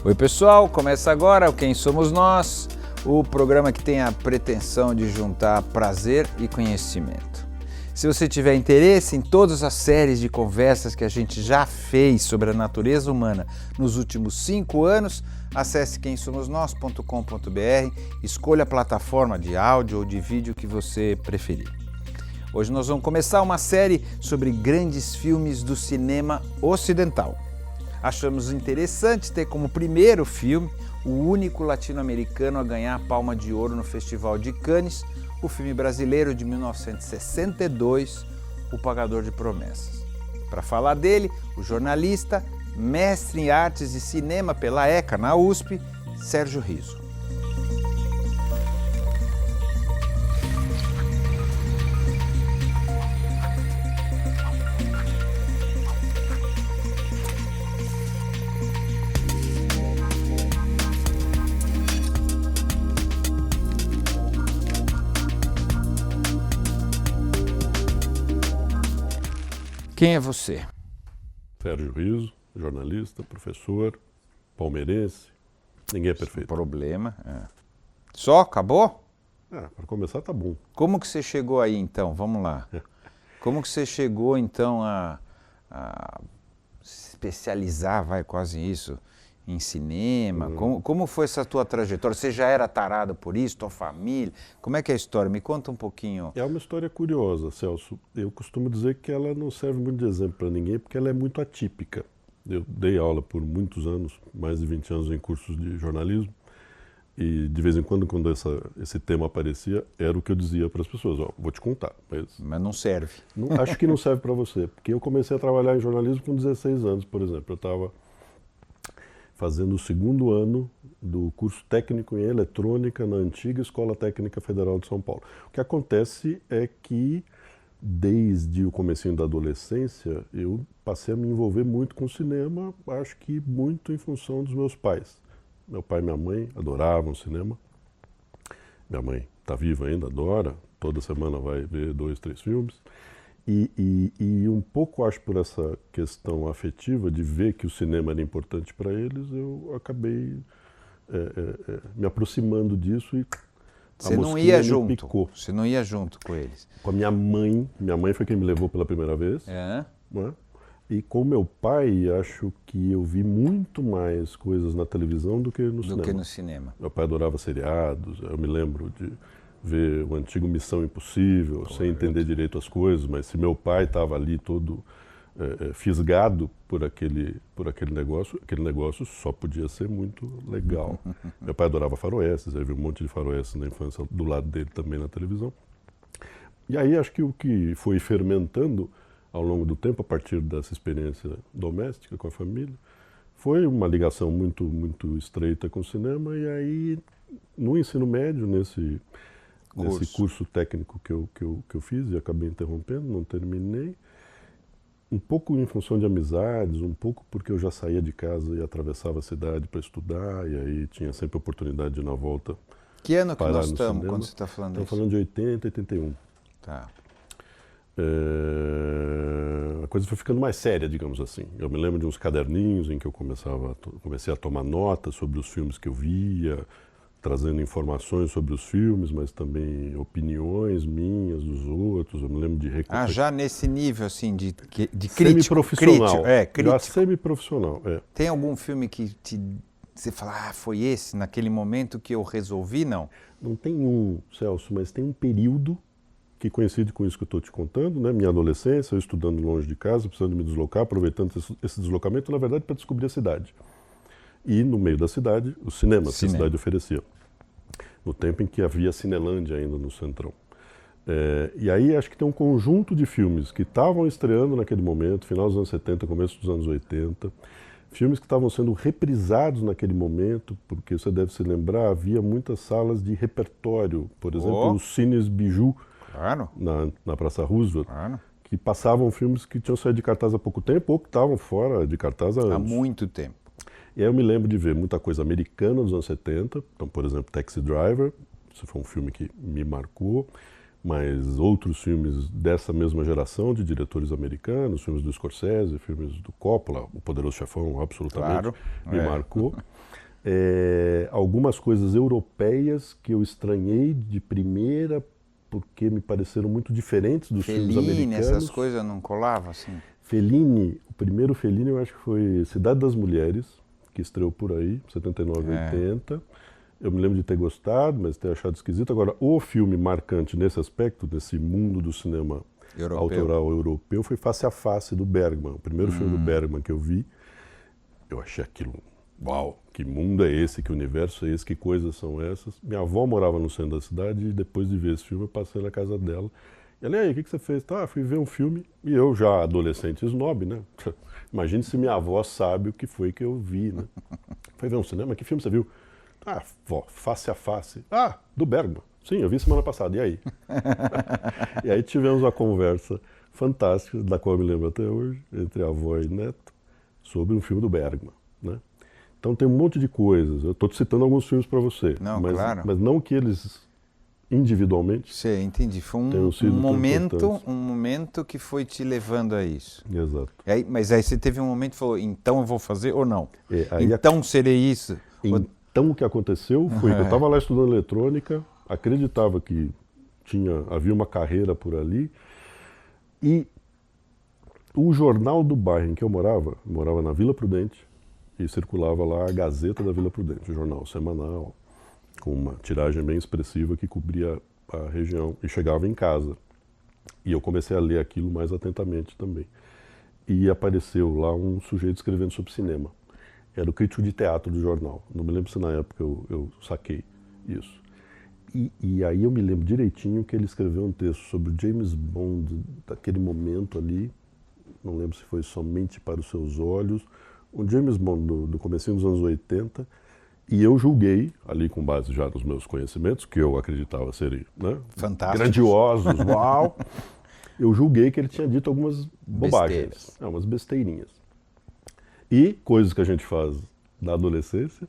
Oi pessoal, começa agora o Quem Somos Nós, o programa que tem a pretensão de juntar prazer e conhecimento. Se você tiver interesse em todas as séries de conversas que a gente já fez sobre a natureza humana nos últimos 5 anos, acesse quemsomosnós.com.br, escolha a plataforma de áudio ou de vídeo que você preferir. Hoje nós vamos começar uma série sobre grandes filmes do cinema ocidental. Achamos interessante ter como primeiro filme o único latino-americano a ganhar a Palma de Ouro no Festival de Cannes, o filme brasileiro de 1962, O Pagador de Promessas. Para falar dele, o jornalista, mestre em artes e cinema pela ECA na USP, Sérgio Riso. Quem é você? Sérgio Riso, jornalista, professor, palmeirense. Ninguém é perfeito. Problema. Só? Acabou? Para começar tá bom. Como que você chegou aí então? Vamos lá. Como que você chegou então a se especializar, quase isso, em cinema? Como foi essa tua trajetória? Você já era tarado por isso, tua família? Como é que é a história? Me conta um pouquinho. É uma história curiosa, Celso. Eu costumo dizer que ela não serve muito de exemplo para ninguém, porque ela é muito atípica. Eu dei aula por muitos anos, mais de 20 anos em cursos de jornalismo, e de vez em quando esse tema aparecia, era o que eu dizia para as pessoas: vou te contar. Mas não serve. Acho que não serve para você, porque eu comecei a trabalhar em jornalismo com 16 anos, por exemplo. Eu estava fazendo o 2º ano do curso técnico em eletrônica na antiga Escola Técnica Federal de São Paulo. O que acontece é que, desde o comecinho da adolescência, eu passei a me envolver muito com cinema, acho que muito em função dos meus pais. Meu pai e minha mãe adoravam cinema. Minha mãe está viva ainda, adora, toda semana vai ver 2, 3 filmes. E um pouco, acho, por essa questão afetiva de ver que o cinema era importante para eles, eu acabei me aproximando disso e você não ia junto? Picou. Você não ia junto com eles? Com a minha mãe foi quem me levou pela primeira vez. Né? E com meu pai, acho que eu vi muito mais coisas na televisão do que no cinema. Meu pai adorava seriados, eu me lembro de ver o antigo Missão Impossível, correto, sem entender direito as coisas, mas se meu pai estava ali todo fisgado por aquele negócio só podia ser muito legal. Meu pai adorava faroestes, eu vi um monte de faroestes na infância do lado dele também na televisão. E aí acho que o que foi fermentando ao longo do tempo, a partir dessa experiência doméstica com a família, foi uma ligação muito, muito estreita com o cinema. E aí, no ensino médio, nesse curso técnico que eu fiz e acabei interrompendo, não terminei, um pouco em função de amizades, um pouco porque eu já saía de casa e atravessava a cidade para estudar, e aí tinha sempre a oportunidade de ir na volta. Que ano que nós estamos, quando você está falando isso? Estou falando de 80, 81. Tá. A coisa foi ficando mais séria, digamos assim. Eu me lembro de uns caderninhos em que eu comecei a tomar notas sobre os filmes que eu via, trazendo informações sobre os filmes, mas também opiniões minhas, dos outros. Eu me lembro de já nesse nível assim de crítico? Semi-profissional. Crítico. Já semi-profissional, Tem algum filme que você fala, foi esse, naquele momento que eu resolvi, não? Não tem um, Celso, mas tem um período que coincide com isso que eu estou te contando, né? Minha adolescência, eu estudando longe de casa, precisando me deslocar, aproveitando esse deslocamento, na verdade, para descobrir a cidade. E no meio da cidade, os cinemas que a cidade oferecia. No tempo em que havia Cinelândia ainda no Centrão. E aí acho que tem um conjunto de filmes que estavam estreando naquele momento, final dos anos 70, começo dos anos 80, filmes que estavam sendo reprisados naquele momento, porque você deve se lembrar, havia muitas salas de repertório, por exemplo, os Cines Biju, claro, na Praça Roosevelt, claro, que passavam filmes que tinham saído de cartaz há pouco tempo ou que estavam fora de cartaz há anos. Há muito tempo. E aí eu me lembro de ver muita coisa americana dos anos 70, então, por exemplo, Taxi Driver, esse foi um filme que me marcou, mas outros filmes dessa mesma geração, de diretores americanos, filmes do Scorsese, filmes do Coppola, O Poderoso Chefão absolutamente me marcou. Algumas coisas europeias que eu estranhei de primeira, porque me pareceram muito diferentes dos filmes americanos. Essas coisas não colavam assim? Fellini, o primeiro Fellini eu acho que foi Cidade das Mulheres, que estreou por aí, 79, 80. Eu me lembro de ter gostado, mas ter achado esquisito. Agora, o filme marcante nesse aspecto, desse mundo do cinema autoral europeu, foi Face a Face, do Bergman. O primeiro filme do Bergman que eu vi, eu achei aquilo, uau, que mundo é esse, que universo é esse, que coisas são essas. Minha avó morava no centro da cidade e depois de ver esse filme eu passei na casa dela. E ela, e aí, o que você fez? Tá, fui ver um filme e eu já adolescente snob, né? Imagine se minha avó sabe o que foi que eu vi, né? Foi ver um cinema, que filme você viu? Ah, vó, Face a Face. Ah, do Bergman. Sim, eu vi semana passada, e aí? E aí tivemos uma conversa fantástica, da qual eu me lembro até hoje, entre a avó e neto, sobre um filme do Bergman, né? Então tem um monte de coisas. Eu estou te citando alguns filmes para você. Não, mas, claro. Mas não que eles, individualmente... Sim, entendi. Foi um momento que foi te levando a isso. Exato. Mas aí você teve um momento e falou, então eu vou fazer ou não? Então serei isso? Então o que aconteceu foi que eu estava lá estudando eletrônica, acreditava que havia uma carreira por ali, e o jornal do bairro em que eu morava na Vila Prudente, e circulava lá a Gazeta da Vila Prudente, um jornal semanal, com uma tiragem bem expressiva que cobria a região, e chegava em casa. E eu comecei a ler aquilo mais atentamente também. E apareceu lá um sujeito escrevendo sobre cinema. Era o crítico de teatro do jornal. Não me lembro se na época eu saquei isso. E aí eu me lembro direitinho que ele escreveu um texto sobre o James Bond, daquele momento ali, não lembro se foi Somente para os Seus Olhos, o James Bond do comecinho dos anos 80, e eu julguei, ali com base já nos meus conhecimentos, que eu acreditava serem, né, grandiosos, uau, eu julguei que ele tinha dito algumas bobagens, umas besteirinhas. E coisas que a gente faz na adolescência,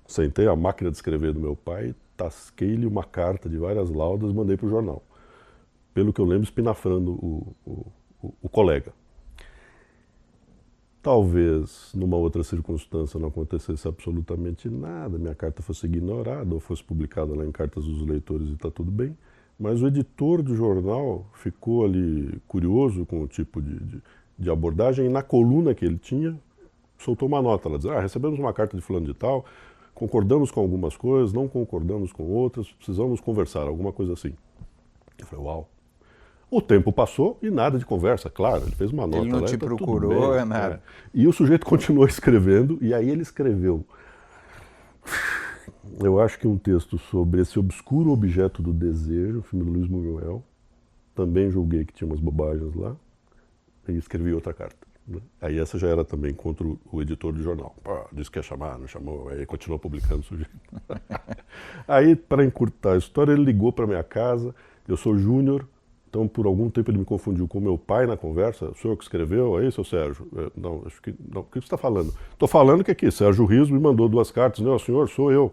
sentei a máquina de escrever do meu pai, tasquei-lhe uma carta de várias laudas e mandei para o jornal. Pelo que eu lembro, espinafrando o colega. Talvez, numa outra circunstância, não acontecesse absolutamente nada, minha carta fosse ignorada ou fosse publicada lá em Cartas dos Leitores e está tudo bem, mas o editor do jornal ficou ali curioso com o tipo de abordagem, e na coluna que ele tinha, soltou uma nota lá, dizendo, recebemos uma carta de fulano de tal, concordamos com algumas coisas, não concordamos com outras, precisamos conversar, alguma coisa assim. Eu falei, uau. O tempo passou e nada de conversa, claro, ele fez uma nota lá. Ele não te procurou, é nada. E o sujeito continuou escrevendo, e aí ele escreveu, eu acho que um texto sobre esse obscuro objeto do desejo, o filme do Luiz Buñuel, também julguei que tinha umas bobagens lá, e escrevi outra carta. Aí essa já era também contra o editor do jornal. Disse que ia chamar, não chamou, aí continuou publicando o sujeito. Aí, para encurtar a história, ele ligou para minha casa, eu sou júnior, então por algum tempo ele me confundiu com meu pai na conversa, o senhor que escreveu, aí, seu Sérgio? Não, acho que não. O que você está falando? Estou falando que aqui, Sérgio Rios me mandou 2 cartas, não, senhor, sou eu.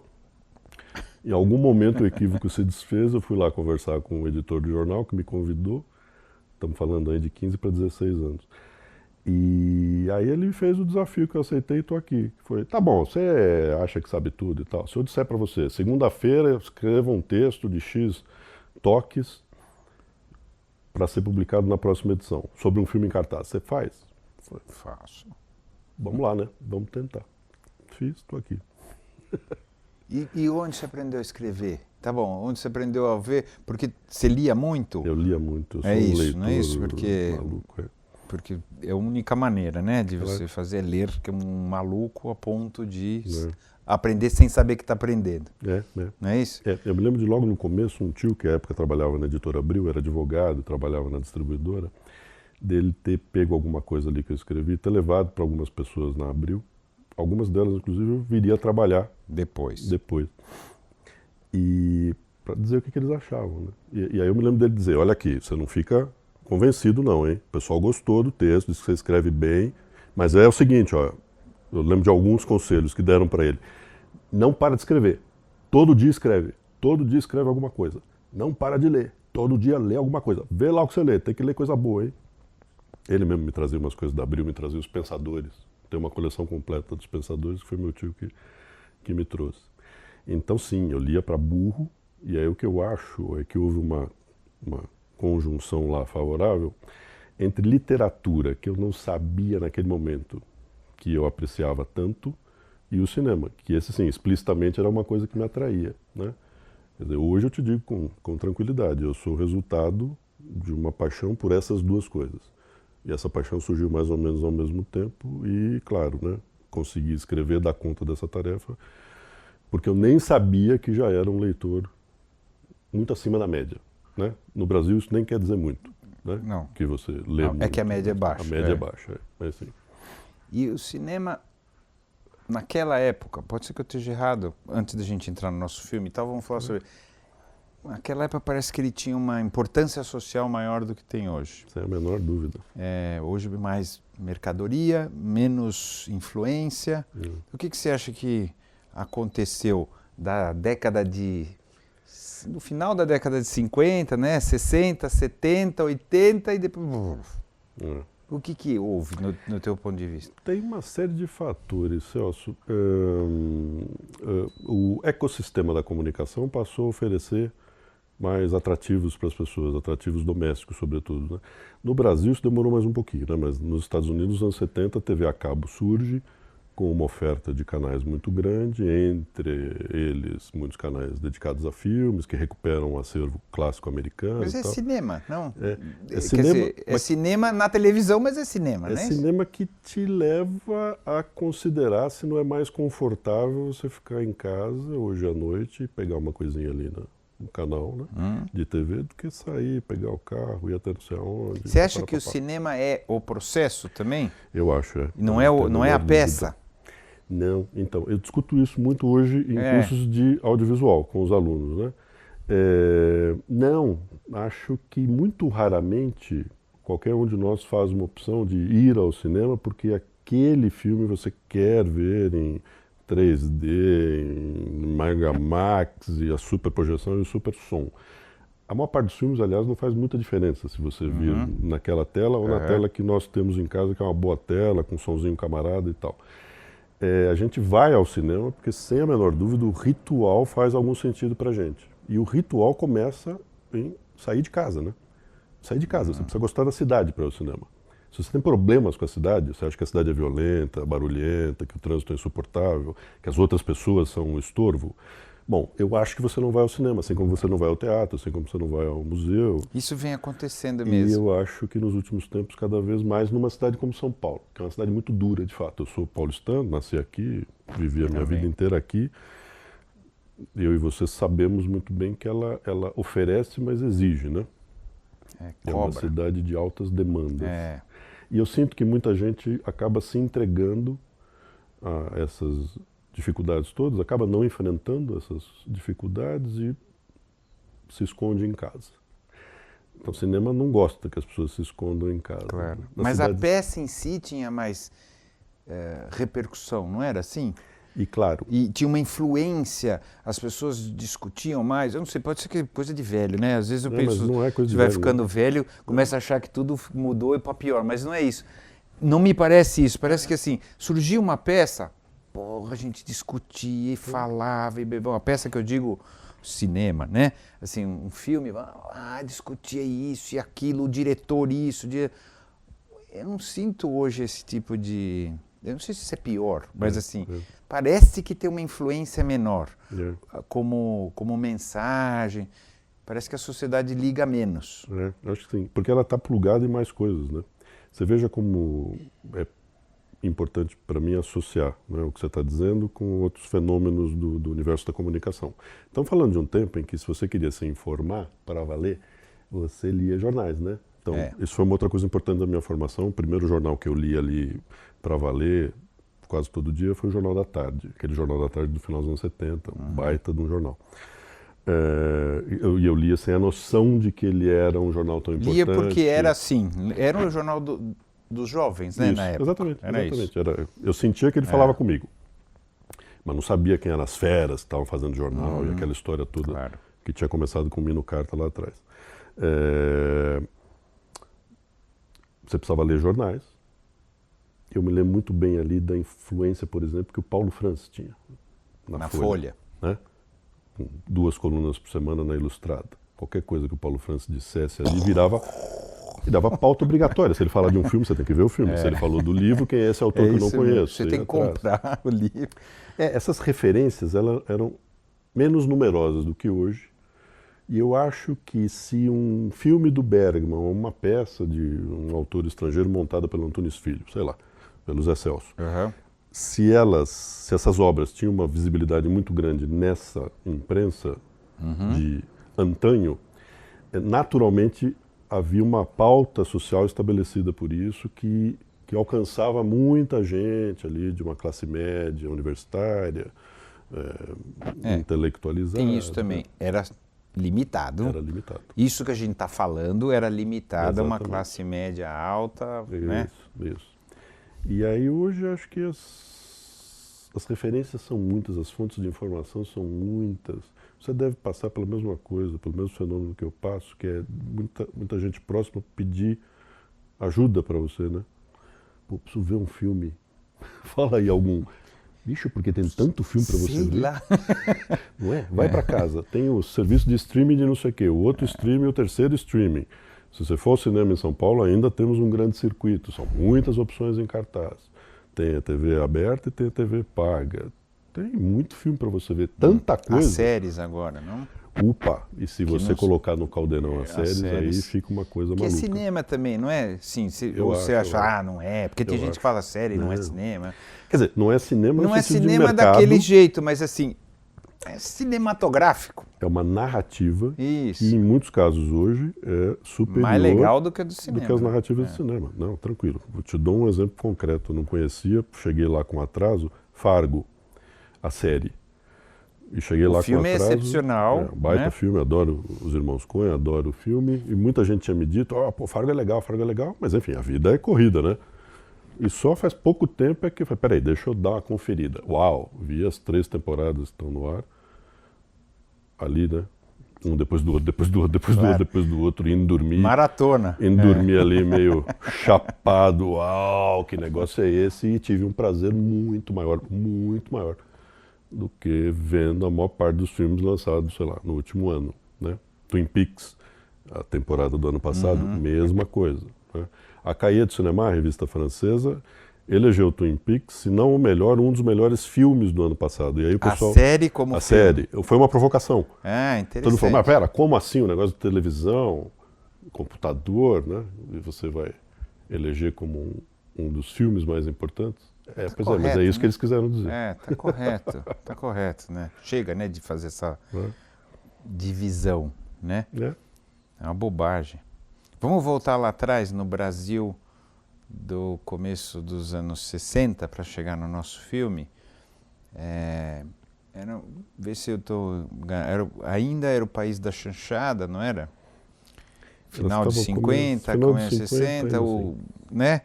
Em algum momento o equívoco se desfez, eu fui lá conversar com o editor do jornal que me convidou, estamos falando aí de 15 para 16 anos. E aí ele fez o desafio que eu aceitei e estou aqui. Foi, tá bom, você acha que sabe tudo e tal. Se eu disser para você, segunda-feira escreva um texto de X toques para ser publicado na próxima edição, sobre um filme em cartaz, você faz? Foi, faço. Vamos lá, né? Vamos tentar. Fiz, estou aqui. E onde você aprendeu a escrever? Tá bom, onde você aprendeu a ver? Porque você lia muito? Eu lia muito, eu sou um leitor, não é isso? Porque... maluco, Porque é a única maneira, né, de você fazer ler, que é um maluco a ponto de aprender sem saber que está aprendendo. Não é isso? Eu me lembro de logo no começo, um tio que à época trabalhava na Editora Abril, era advogado, trabalhava na distribuidora, dele ter pego alguma coisa ali que eu escrevi, ter levado para algumas pessoas na Abril. Algumas delas, inclusive, eu viria a trabalhar depois. E para dizer o que eles achavam, né? E aí eu me lembro dele dizer, olha aqui, você não fica convencido não, hein? O pessoal gostou do texto, disse que você escreve bem, mas é o seguinte, ó, eu lembro de alguns conselhos que deram para ele. Não para de escrever, todo dia escreve alguma coisa. Não para de ler, todo dia lê alguma coisa. Vê lá o que você lê, tem que ler coisa boa, hein? Ele mesmo me trazia umas coisas da Abril, me trazia os Pensadores. Tem uma coleção completa dos Pensadores, que foi meu tio que me trouxe. Então, sim, eu lia para burro, e aí o que eu acho é que houve uma conjunção lá favorável entre literatura, que eu não sabia naquele momento que eu apreciava tanto, e o cinema, que esse, sim, explicitamente era uma coisa que me atraía, né? Quer dizer, hoje eu te digo com tranquilidade, eu sou o resultado de uma paixão por essas duas coisas. E essa paixão surgiu mais ou menos ao mesmo tempo e, claro, né, consegui escrever, dar conta dessa tarefa, porque eu nem sabia que já era um leitor muito acima da média, né? No Brasil isso nem quer dizer muito, né? Não. Que você lê muito. É que a média é baixa. A média é baixa, mas sim. E o cinema, naquela época, pode ser que eu esteja errado, antes da gente entrar no nosso filme e tal, vamos falar sobre... Naquela época parece que ele tinha uma importância social maior do que tem hoje. Sem a menor dúvida. Hoje mais mercadoria, menos influência. O que você acha que aconteceu da década no final da década de 50, né? 60, 70, 80 e depois... O que houve no teu ponto de vista? Tem uma série de fatores, Celso. O ecossistema da comunicação passou a oferecer mais atrativos para as pessoas, atrativos domésticos, sobretudo, né? No Brasil isso demorou mais um pouquinho, né? Mas nos Estados Unidos, nos anos 70, a TV a cabo surge com uma oferta de canais muito grande, entre eles muitos canais dedicados a filmes, que recuperam o acervo clássico americano. Mas é cinema, não? É cinema, dizer, é cinema na televisão, mas é cinema, né? É cinema que te leva a considerar se não é mais confortável você ficar em casa hoje à noite e pegar uma coisinha ali no canal, né, de TV, do que sair, pegar o carro, ir até não sei aonde. Você acha que o cinema é o processo também? Eu acho, é. Não é a peça? Não, então, eu discuto isso muito hoje em cursos de audiovisual com os alunos, né? Não, acho que muito raramente qualquer um de nós faz uma opção de ir ao cinema porque aquele filme você quer ver em 3D, em Megamax e a super projeção e o super som. A maior parte dos filmes, aliás, não faz muita diferença se você vir naquela tela ou na tela que nós temos em casa, que é uma boa tela, com somzinho camarada e tal. A gente vai ao cinema porque, sem a menor dúvida, o ritual faz algum sentido pra gente. E o ritual começa em sair de casa, né? Sair de casa, você precisa gostar da cidade para ir ao cinema. Se você tem problemas com a cidade, você acha que a cidade é violenta, barulhenta, que o trânsito é insuportável, que as outras pessoas são um estorvo, bom, eu acho que você não vai ao cinema, assim como você não vai ao teatro, assim como você não vai ao museu. Isso vem acontecendo mesmo. E eu acho que nos últimos tempos, cada vez mais, numa cidade como São Paulo, que é uma cidade muito dura, de fato. Eu sou paulistano, nasci aqui, vivi a minha vida inteira aqui. Eu e você sabemos muito bem que ela oferece, mas exige, né? É uma cidade de altas demandas. E eu sinto que muita gente acaba se entregando a essas dificuldades todas, acaba não enfrentando essas dificuldades e se esconde em casa. Então o cinema não gosta que as pessoas se escondam em casa. Claro. Mas a peça em si tinha mais repercussão, não era assim? E claro. E tinha uma influência, as pessoas discutiam mais, eu não sei, pode ser que é coisa de velho, né? Às vezes eu penso, não é coisa de vai velho, ficando velho, começa a achar que tudo mudou e para pior, mas não é isso. Não me parece isso, parece que assim, surgiu uma peça, porra, a gente discutia e falava, e bebeu uma peça que eu digo cinema, né? Assim, um filme, discutia isso e aquilo, o diretor isso, eu não sinto hoje esse tipo de... Eu não sei se isso é pior, mas assim, parece que tem uma influência menor, como mensagem, parece que a sociedade liga menos. Acho que sim, porque ela está plugada em mais coisas, né? Você veja como é importante para mim associar, né, o que você está dizendo com outros fenômenos do universo da comunicação. Estamos falando de um tempo em que, se você queria se informar para valer, você lia jornais, né? Então, isso foi uma outra coisa importante da minha formação. O primeiro jornal que eu li ali para valer quase todo dia foi o Jornal da Tarde, aquele Jornal da Tarde do final dos anos 70, um baita de um jornal. Eu lia sem a noção de que ele era um jornal tão importante. Lia porque era assim, era um jornal dos jovens, né, isso, na época. Exatamente. Eu sentia que ele falava comigo, mas não sabia quem eram as feras que estavam fazendo jornal e aquela história toda que tinha começado com o Mino Carta lá atrás. Você precisava ler jornais. Eu me lembro muito bem ali da influência, por exemplo, que o Paulo Francis tinha na Folha. Né? Com 2 colunas por semana na Ilustrada. Qualquer coisa que o Paulo Francis dissesse ali virava pauta obrigatória. Se ele falar de um filme, você tem que ver o filme. Se ele falou do livro, quem é esse autor que eu não conheço? Você tem que comprar o livro. Essas referências eram menos numerosas do que hoje. E eu acho que se um filme do Bergman, ou uma peça de um autor estrangeiro montada pelo Antunes Filho, sei lá, pelo Zé Celso, se essas obras tinham uma visibilidade muito grande nessa imprensa de antanho, naturalmente havia uma pauta social estabelecida por isso que alcançava muita gente ali de uma classe média, universitária, intelectualizada. Tem isso também. Era limitado. Era limitado. Isso que a gente está falando era limitado a uma classe média alta. Isso. E aí hoje acho que as referências são muitas, as fontes de informação são muitas. Você deve passar pela mesma coisa, pelo mesmo fenômeno que eu passo, que é muita gente próxima pedir ajuda para você, né? Pô, preciso ver um filme. Fala aí algum. Bicho, porque tem tanto filme para você ver. Lá. Não é? Vai para casa. Tem o serviço de streaming de não sei o quê, o outro streaming, o terceiro streaming. Se você for ao cinema em São Paulo, ainda temos um grande circuito. São muitas opções em cartaz. Tem a TV aberta e tem a TV paga. Tem muito filme para você ver. Tanta coisa. As séries agora, não? Upa! E se você colocar no caldeirão as séries, aí fica uma coisa maluca. Porque é cinema também, não é? Sim, você achar, não é. Porque tem gente que fala série, não é cinema. Quer dizer, não é cinema no sentido de mercado. Não é cinema daquele jeito, mas assim, é cinematográfico. É uma narrativa que em muitos casos hoje é superior. Mais legal do que a do cinema. Do que as narrativas do cinema. Não, tranquilo. Vou te dar um exemplo concreto. Eu não conhecia, cheguei lá com atraso, Fargo, a série. E cheguei lá com atraso. O filme é excepcional. Baita filme, adoro os Irmãos Coen, adoro o filme. E muita gente tinha me dito, Fargo é legal, mas enfim, a vida é corrida, né? E só faz pouco tempo é que eu falei, peraí, deixa eu dar uma conferida. Uau, vi as 3 temporadas que estão no ar. Ali, né? Um depois do outro, depois do outro, depois do outro, indo dormir. Maratona. Indo dormir ali meio chapado. Uau, que negócio é esse? E tive um prazer muito maior do que vendo a maior parte dos filmes lançados, sei lá, no último ano, né? Twin Peaks, a temporada do ano passado, mesma coisa, né? A Cahiers du Cinéma, a revista francesa, elegeu Twin Peaks, se não o melhor, um dos melhores filmes do ano passado. E aí o pessoal, a série como a filme? Série. Foi uma provocação. Interessante. Todo mundo falou, mas pera, como assim? O negócio de televisão, computador, né? E você vai eleger como um dos filmes mais importantes? Correto, mas é isso que eles quiseram dizer. Tá correto, né? Chega, né, de fazer essa divisão, né? É uma bobagem. Vamos voltar lá atrás, no Brasil, do começo dos anos 60, para chegar no nosso filme. Vê se eu estou... Ainda era o país da chanchada, não era? Final de 50, começo de 60, né?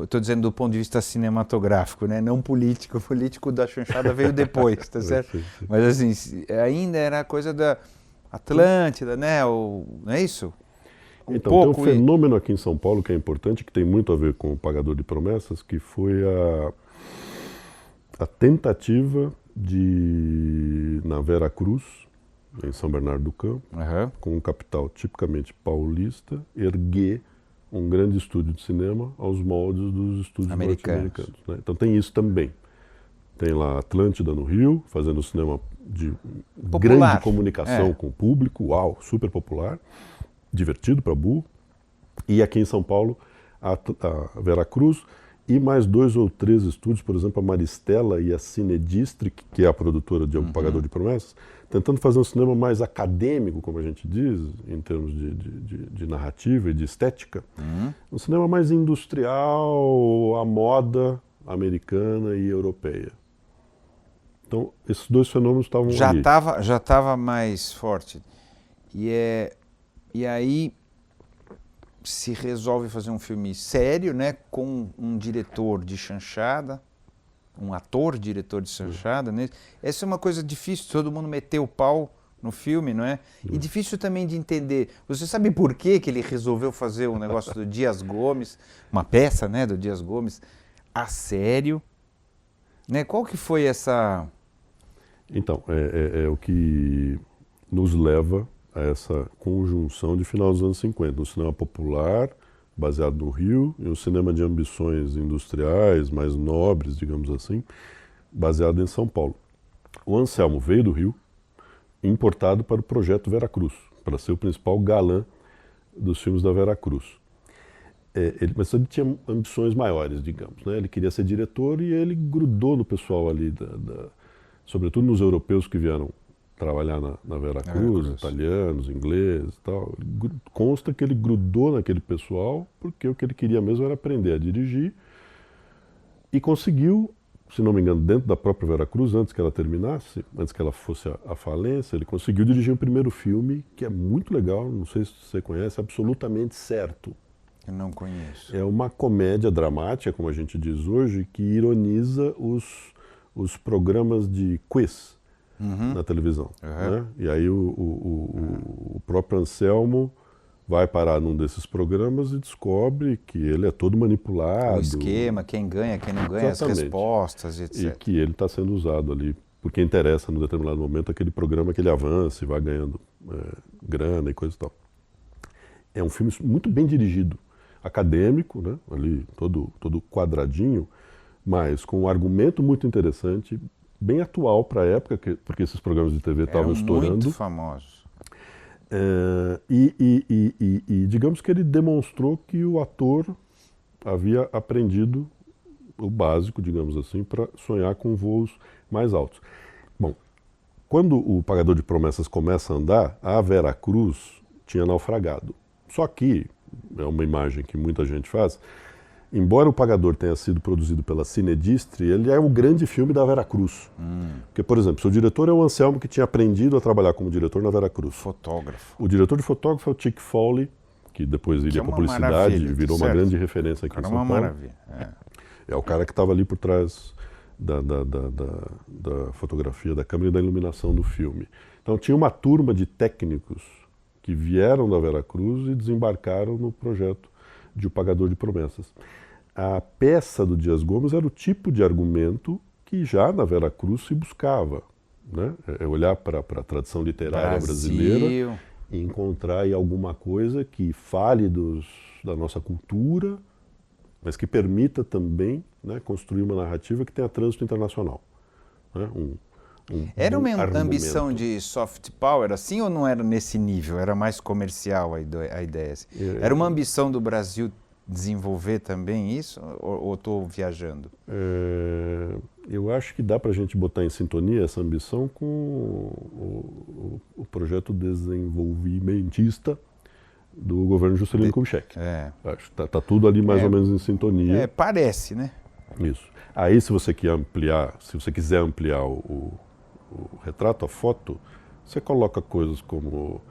Estou dizendo do ponto de vista cinematográfico, né? Não político. O político da chanchada veio depois, tá certo? Sim. Mas assim, ainda era a coisa da Atlântida, né? Não é isso? Então, tem um fenômeno aqui em São Paulo que é importante, que tem muito a ver com o Pagador de Promessas, que foi a tentativa de, na Vera Cruz, em São Bernardo do Campo, com um capital tipicamente paulista, erguer um grande estúdio de cinema aos moldes dos estúdios norte-americanos, né? Então tem isso também. Tem lá a Atlântida no Rio, fazendo cinema de grande comunicação com o público, uau, super popular, divertido para burro. E aqui em São Paulo, a Vera Cruz e mais 2 ou 3 estúdios, por exemplo, a Maristela e a Cinedistrict, que é a produtora de O Pagador de Promessas, tentando fazer um cinema mais acadêmico, como a gente diz, em termos de narrativa e de estética. Um cinema mais industrial, à moda americana e europeia. Então, esses 2 fenômenos estavam ali. Já estava mais forte. E aí se resolve fazer um filme sério, né, com um diretor de chanchada, um ator diretor de chanchada, né? Essa é uma coisa difícil, todo mundo meteu o pau no filme, não é? E difícil também de entender. Você sabe por que ele resolveu fazer um negócio do Dias Gomes, uma peça, né, do Dias Gomes, a sério? Né? Qual que foi essa... Então, é o que nos leva a essa conjunção de final dos anos 50. Um cinema popular, baseado no Rio, e um cinema de ambições industriais, mais nobres, digamos assim, baseado em São Paulo. O Anselmo veio do Rio, importado para o Projeto Veracruz, para ser o principal galã dos filmes da Veracruz. Mas ele tinha ambições maiores, digamos, né? Ele queria ser diretor e ele grudou no pessoal ali, sobretudo nos europeus que vieram trabalhar na Veracruz, italianos, ingleses e tal. Consta que ele grudou naquele pessoal porque o que ele queria mesmo era aprender a dirigir e conseguiu, se não me engano, dentro da própria Veracruz, antes que ela terminasse, antes que ela fosse à falência, ele conseguiu dirigir o primeiro filme, que é muito legal, não sei se você conhece, Absolutamente Certo. Eu não conheço. É uma comédia dramática, como a gente diz hoje, que ironiza os programas de quiz na televisão. Né? E aí o próprio Anselmo vai parar num desses programas e descobre que ele é todo manipulado. O esquema, quem ganha, quem não ganha, exatamente, as respostas, etc. E que ele está sendo usado ali, porque interessa, num determinado momento, aquele programa que ele avança e vai ganhando grana e coisa e tal. É um filme muito bem dirigido, acadêmico, né? Ali todo quadradinho, mas com um argumento muito interessante, bem atual para a época, porque esses programas de TV estavam estourando. Muito famosos. E digamos que ele demonstrou que o ator havia aprendido o básico, digamos assim, para sonhar com voos mais altos. Bom, quando o Pagador de Promessas começa a andar, a Veracruz tinha naufragado. Só que, é uma imagem que muita gente faz, embora o Pagador tenha sido produzido pela Cinedistre, ele é o grande filme da Veracruz. Porque, por exemplo, seu diretor é o Anselmo, que tinha aprendido a trabalhar como diretor na Veracruz. Fotógrafo. O diretor de fotógrafo é o Chick Foley, que depois iria para a publicidade e virou uma grande referência aqui em São Paulo. Maravilha. É o cara que estava ali por trás da fotografia, da câmera e da iluminação do filme. Então tinha uma turma de técnicos que vieram da Veracruz e desembarcaram no projeto de O Pagador de Promessas. A peça do Dias Gomes era o tipo de argumento que já na Veracruz se buscava, né? É olhar para a tradição literária brasileira e encontrar aí alguma coisa que fale da nossa cultura, mas que permita também, né, construir uma narrativa que tenha trânsito internacional. Né? Era uma ambição de soft power, assim, ou não era nesse nível? Era mais comercial a ideia? Assim? Era uma ambição do Brasil desenvolver também isso? Ou estou viajando? Eu acho que dá para a gente botar em sintonia essa ambição com o projeto desenvolvimentista do governo Juscelino Kubitschek. Acho que tá tudo ali mais ou menos em sintonia. Parece, né? Isso. Aí, se você quiser ampliar o retrato, a foto, você coloca coisas como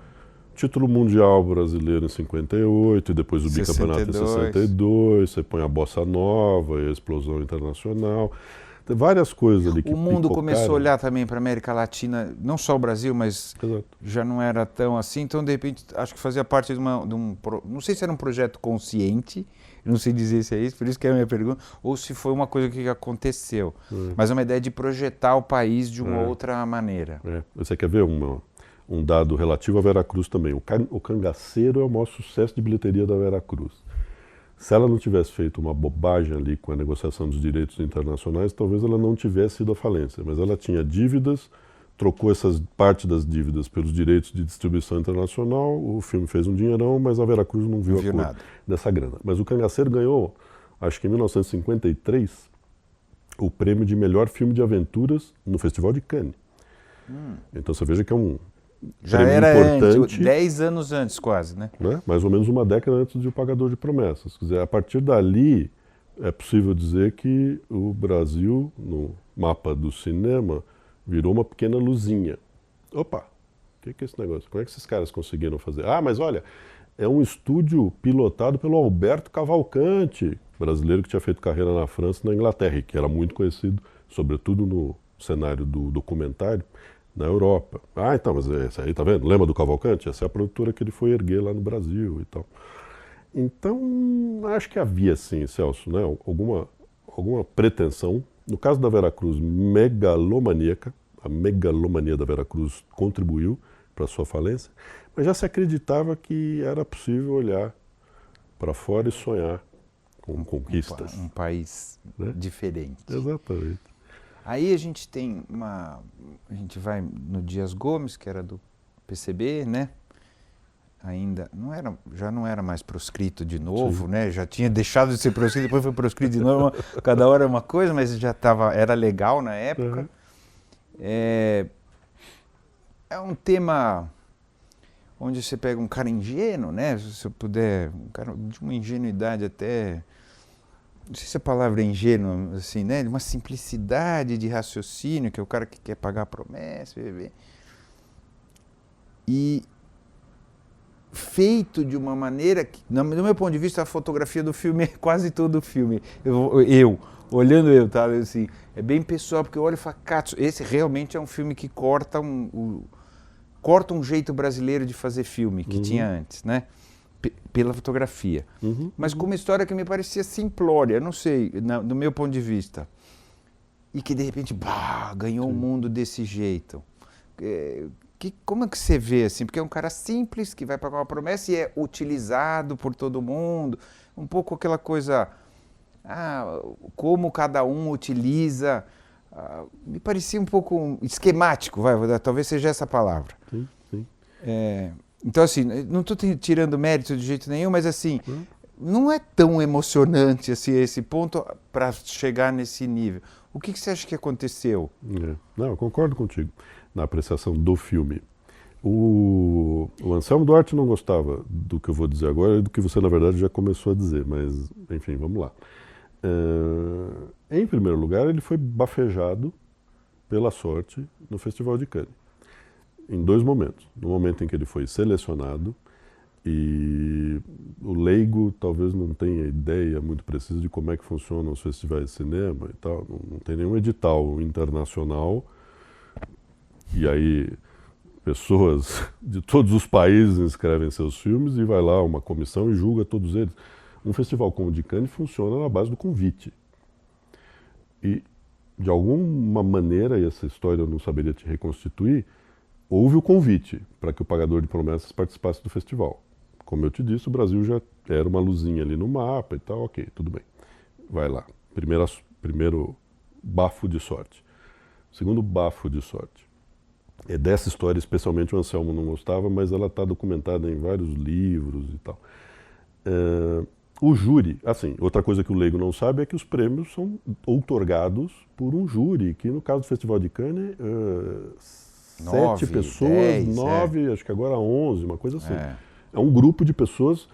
título mundial brasileiro em 58, e depois o bicampeonato em 62, você põe a bossa nova e a explosão internacional. Tem várias coisas ali que o mundo começou a olhar também para a América Latina, não só o Brasil, mas já não era tão assim. Então, de repente, acho que fazia parte de um... Não sei se era um projeto consciente, não sei dizer se é isso, por isso que é a minha pergunta, ou se foi uma coisa que aconteceu. Mas é uma ideia de projetar o país de uma outra maneira. Você quer ver um dado relativo à Veracruz também? O Cangaceiro é o maior sucesso de bilheteria da Veracruz. Se ela não tivesse feito uma bobagem ali com a negociação dos direitos internacionais, talvez ela não tivesse ido à falência. Mas ela tinha dívidas, trocou parte das dívidas pelos direitos de distribuição internacional, o filme fez um dinheirão, mas a Veracruz não viu a cor dessa grana. Mas o Cangaceiro ganhou, acho que em 1953, o prêmio de melhor filme de aventuras no Festival de Cannes. Então você veja que é um já era importante, 10 anos antes quase, né? Mais ou menos uma década antes de O Pagador de Promessas. Quer dizer, a partir dali é possível dizer que o Brasil, no mapa do cinema, virou uma pequena luzinha. Opa, o que é esse negócio? Como é que esses caras conseguiram fazer? Mas olha, é um estúdio pilotado pelo Alberto Cavalcante, brasileiro que tinha feito carreira na França e na Inglaterra, e que era muito conhecido, sobretudo no cenário do documentário, na Europa. Ah, então, mas essa aí, tá vendo? Lembra do Cavalcante? Essa é a produtora que ele foi erguer lá no Brasil e tal. Então, acho que havia sim, Celso, né, alguma pretensão. No caso da Veracruz, megalomaníaca, a megalomania da Veracruz contribuiu para a sua falência, mas já se acreditava que era possível olhar para fora e sonhar com conquistas. Um país, né, diferente. Exatamente. Aí a gente tem a gente vai no Dias Gomes, que era do PCB, né? Ainda já não era mais proscrito de novo, né? Já tinha deixado de ser proscrito, depois foi proscrito de novo. Cada hora é uma coisa, mas já era legal na época. Uhum. É um tema onde você pega um cara ingênuo, né? Se eu puder, um cara de uma ingenuidade até, não sei se a palavra é ingênuo, assim, né? De uma simplicidade de raciocínio, que é o cara que quer pagar a promessa, e feito de uma maneira que, do meu ponto de vista, a fotografia do filme é quase todo o filme. Olhando tá? Assim, é bem pessoal, porque eu olho e falo, Katsu, esse realmente é um filme que corta um jeito brasileiro de fazer filme que tinha antes, né? Pela fotografia. Mas com uma história que me parecia simplória, não sei, do meu ponto de vista. E que de repente, ganhou um mundo desse jeito. Como é que você vê, assim? Porque é um cara simples, que vai pagar uma promessa e é utilizado por todo mundo. Um pouco aquela coisa, como cada um utiliza. Me parecia um pouco esquemático, talvez seja essa a palavra. Sim, sim. Então, assim, não estou tirando mérito de jeito nenhum, mas assim, não é tão emocionante assim, esse ponto para chegar nesse nível. O que você acha que aconteceu? Não, eu concordo contigo na apreciação do filme. O Anselmo Duarte não gostava do que eu vou dizer agora e do que você, na verdade, já começou a dizer, mas, enfim, vamos lá. Em primeiro lugar, ele foi bafejado pela sorte no Festival de Cannes, em 2 momentos. No momento em que ele foi selecionado, e o leigo talvez não tenha ideia muito precisa de como é que funcionam os festivais de cinema e tal, não tem nenhum edital internacional, e aí pessoas de todos os países inscrevem seus filmes e vai lá uma comissão e julga todos eles. Um festival como o de Cannes funciona na base do convite. E, de alguma maneira, e essa história eu não saberia te reconstituir, houve o convite para que o pagador de promessas participasse do festival. Como eu te disse, o Brasil já era uma luzinha ali no mapa e tal, ok, tudo bem. Vai lá. Primeiro bafo de sorte. Segundo bafo de sorte. É dessa história, especialmente o Anselmo não gostava, mas ela está documentada em vários livros e tal. O júri, assim, outra coisa que o leigo não sabe é que os prêmios são outorgados por um júri, que no caso do Festival de Cannes, 7 pessoas, 10, 9, acho que agora 11, uma coisa assim. É um grupo de pessoas,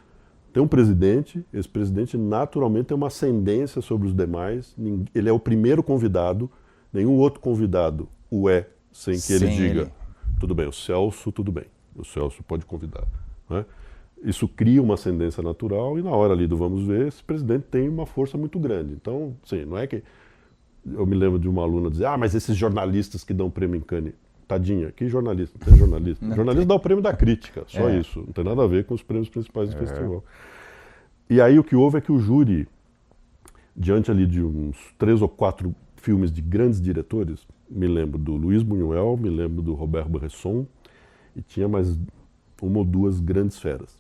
tem um presidente, esse presidente naturalmente tem uma ascendência sobre os demais, ele é o primeiro convidado, nenhum outro convidado o é sem que ele diga, tudo bem, o Celso, tudo bem, o Celso pode convidar, né? Isso cria uma ascendência natural e na hora ali do vamos ver, esse presidente tem uma força muito grande. Então, sim, não é que... Eu me lembro de uma aluna dizer, mas esses jornalistas que dão prêmio em Cannes, tadinha, que jornalista? Não tem jornalista. O jornalista dá o prêmio da crítica, só isso. Não tem nada a ver com os prêmios principais do festival. E aí o que houve é que o júri, diante ali de uns 3 ou 4 filmes de grandes diretores, me lembro do Luiz Buñuel, me lembro do Robert Bresson, e tinha mais 1 ou 2 grandes feras.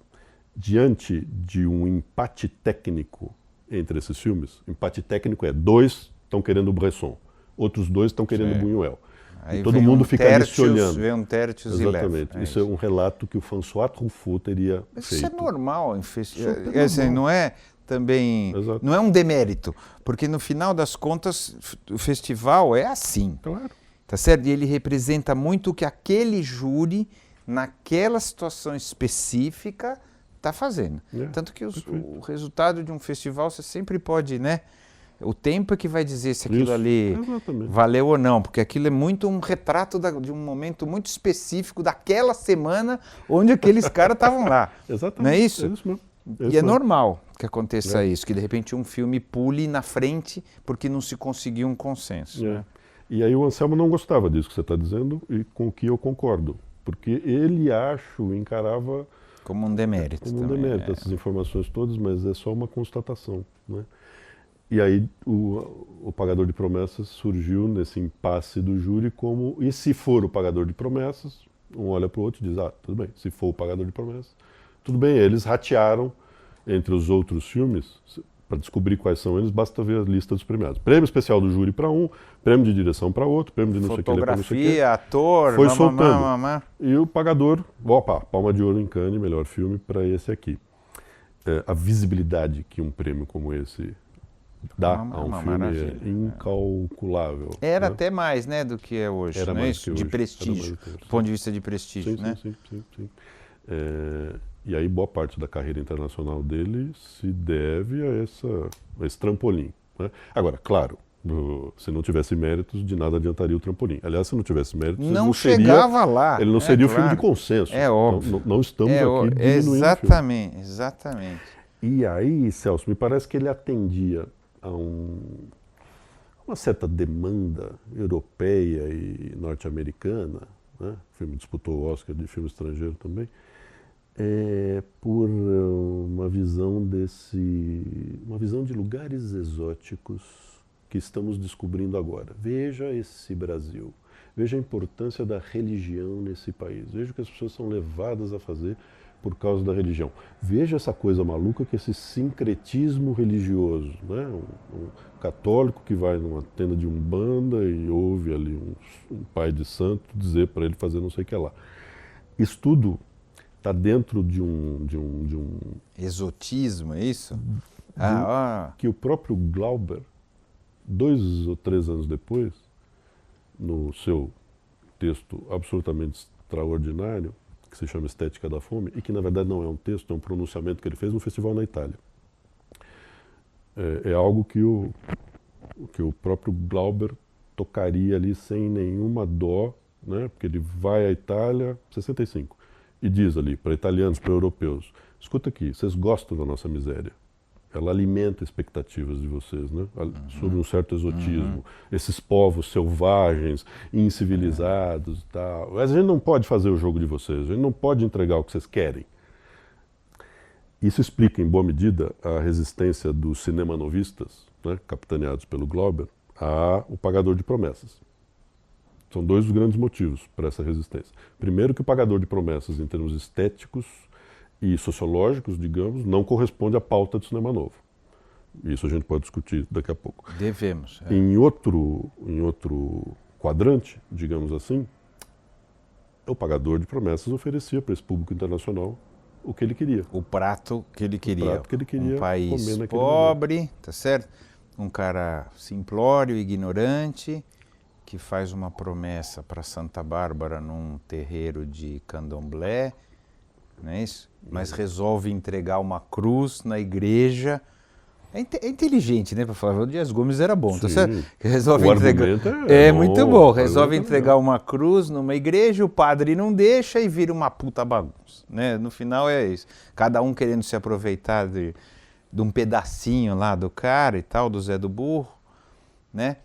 Diante de um empate técnico entre esses filmes, empate técnico é 2 estão querendo o Bresson, outros 2 estão querendo o Buñuel. Aí e todo mundo fica ali se olhando. Vem um Tertius Exatamente. Isso é um relato que o François Truffaut teria feito. Isso é normal em festival. Assim, não é também... Exato. Não é um demérito, porque no final das contas o festival é assim. Claro. Tá certo? E ele representa muito o que aquele júri, naquela situação específica, está fazendo. Tanto que o resultado de um festival você sempre pode, né? O tempo é que vai dizer se aquilo ali valeu ou não, porque aquilo é muito um retrato de um momento muito específico daquela semana onde aqueles caras estavam lá. Exatamente. Não é isso? É isso mesmo. E é normal que aconteça isso, que de repente um filme pule na frente porque não se conseguiu um consenso. Né? E aí o Anselmo não gostava disso que você está dizendo e com o que eu concordo, porque ele, encarava como um demérito. Como um demérito, essas informações todas, mas é só uma constatação, né? E aí o pagador de promessas surgiu nesse impasse do júri como, e se for o pagador de promessas, um olha para o outro e diz, tudo bem, se for o pagador de promessas, tudo bem, eles ratearam entre os outros filmes. Para descobrir quais são eles, basta ver a lista dos premiados. Prêmio especial do júri para um, prêmio de direção para outro, prêmio de não sei o que. Fotografia, ator, foi soltando. E o pagador, palma de ouro em Cannes, melhor filme para esse aqui. A visibilidade que um prêmio como esse dá a um filme é incalculável. Era até mais, né, do que é hoje. Era não mais é isso? Que hoje. De prestígio, do ponto de vista de prestígio, sim, né? Sim. E aí boa parte da carreira internacional dele se deve a esse trampolim, né? Agora, claro, se não tivesse méritos, de nada adiantaria o trampolim. Aliás, se não tivesse méritos, não chegava lá. Ele não seria o filme de consenso. É óbvio. Não estamos aqui diminuindo exatamente, o filme. Exatamente. E aí, Celso, me parece que ele atendia a uma certa demanda europeia e norte-americana, né? O filme disputou o Oscar de filme estrangeiro também. Por uma visão de lugares exóticos que estamos descobrindo agora. Veja esse Brasil, veja a importância da religião nesse país, veja o que as pessoas são levadas a fazer por causa da religião. Veja essa coisa maluca que é esse sincretismo religioso, né? Um católico que vai numa tenda de umbanda e ouve ali um pai de santo dizer para ele fazer não sei o que lá. Isso tudo está dentro de um exotismo, é isso? Que o próprio Glauber, 2 ou 3 anos depois, no seu texto absolutamente extraordinário, que se chama Estética da Fome, e que na verdade não é um texto, é um pronunciamento que ele fez no festival na Itália. É algo que o próprio Glauber tocaria ali sem nenhuma dó, né? Porque ele vai à Itália, 65, e diz ali para italianos, para europeus, escuta aqui, vocês gostam da nossa miséria. Ela alimenta expectativas de vocês, né? Sobre um certo exotismo. Esses povos selvagens, incivilizados e tal. Mas a gente não pode fazer o jogo de vocês, a gente não pode entregar o que vocês querem. Isso explica, em boa medida, a resistência dos cinemanovistas, né, capitaneados pelo Glauber, ao Pagador de Promessas. São 2 os grandes motivos para essa resistência. Primeiro, que o Pagador de Promessas, em termos estéticos e sociológicos, digamos, não corresponde à pauta do cinema novo. Isso a gente pode discutir daqui a pouco. Devemos. Em outro quadrante, digamos assim, o Pagador de Promessas oferecia para esse público internacional o que ele queria. O prato que ele queria. O prato que ele queria um país comer pobre, momento. Tá certo? Um cara simplório, ignorante, que faz uma promessa para Santa Bárbara num terreiro de candomblé, não é isso? Mas resolve entregar uma cruz na igreja. É inteligente, né? Para falar, o Dias Gomes era bom, tá certo? Resolve entregar. É muito bom. Resolve entregar uma cruz numa igreja, o padre não deixa e vira uma puta bagunça, né? No final é isso. Cada um querendo se aproveitar de um pedacinho lá do cara e tal, do Zé do Burro, né?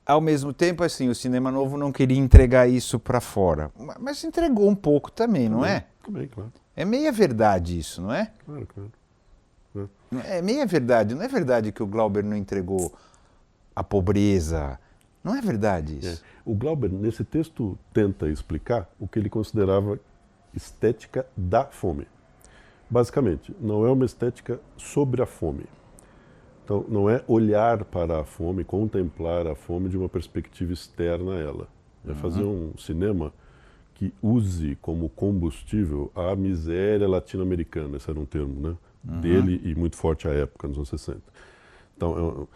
Ao mesmo tempo, assim, o cinema novo não queria entregar isso para fora, mas entregou um pouco também, não é? Também, claro. É meia verdade isso, não é? Claro. É meia verdade. Não é verdade que o Glauber não entregou a pobreza? Não é verdade isso? O Glauber, nesse texto, tenta explicar o que ele considerava estética da fome. Basicamente, não é uma estética sobre a fome. Então, não é olhar para a fome, contemplar a fome de uma perspectiva externa a ela. É fazer um cinema que use como combustível a miséria latino-americana, esse era um termo, né? Dele e muito forte à época, nos anos 60. Então,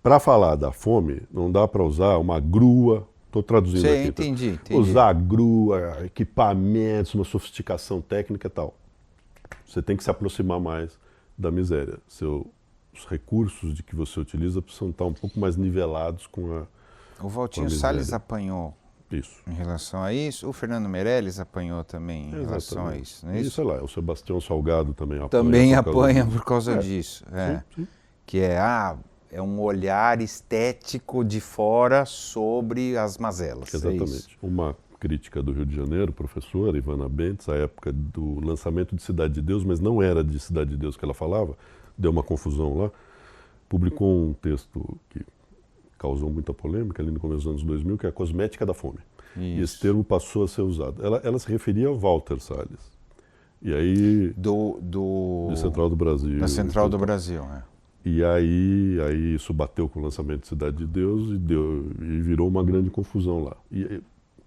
para falar da fome, não dá para usar uma grua, estou traduzindo aqui. Entendi. Usar grua, equipamentos, uma sofisticação técnica e tal. Você tem que se aproximar mais da miséria. Os recursos de que você utiliza precisam estar um pouco mais nivelados com a O Valtinho Salles apanhou isso. Em relação a isso. O Fernando Meirelles apanhou também em relação a isso, não é isso? Isso é lá, o Sebastião Salgado também apanha. Também apanha por causa disso. Sim. Que é é um olhar estético de fora sobre as mazelas. Exatamente. Uma crítica do Rio de Janeiro, professora Ivana Bentes, à época do lançamento de Cidade de Deus, mas não era de Cidade de Deus que ela falava, deu uma confusão lá, publicou um texto que causou muita polêmica ali no começo dos anos 2000, que é a cosmética da fome. Isso. E esse termo passou a ser usado. Ela se referia ao Walter Salles. E aí... De Central do Brasil. Da Central do Brasil, é. E aí isso bateu com o lançamento de Cidade de Deus e virou uma grande confusão lá. E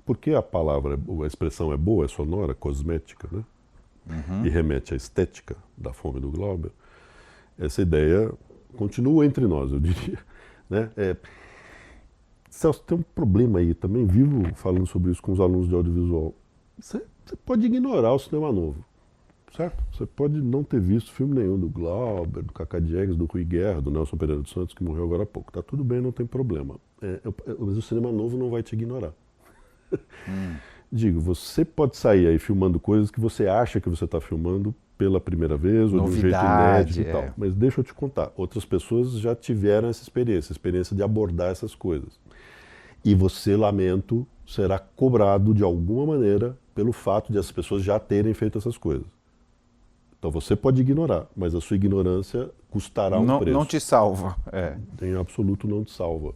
porque a palavra, a expressão é boa, é sonora, cosmética, né? Uhum. E remete à estética da fome do Glauber, essa ideia continua entre nós, eu diria. Né? Celso, tem um problema aí, também vivo falando sobre isso com os alunos de audiovisual. Você pode ignorar o cinema novo, certo? Você pode não ter visto filme nenhum do Glauber, do Cacá Diegues, do Rui Guerra, do Nelson Pereira dos Santos, que morreu agora há pouco. Tá tudo bem, não tem problema. Mas o cinema novo não vai te ignorar. Digo, você pode sair aí filmando coisas que você acha que você está filmando pela primeira vez, ou de um jeito inédito e tal. Mas deixa eu te contar, outras pessoas já tiveram essa experiência de abordar essas coisas. E você, lamento, será cobrado de alguma maneira pelo fato de as pessoas já terem feito essas coisas. Então você pode ignorar, mas a sua ignorância custará um preço. Não te salva. Em absoluto não te salva.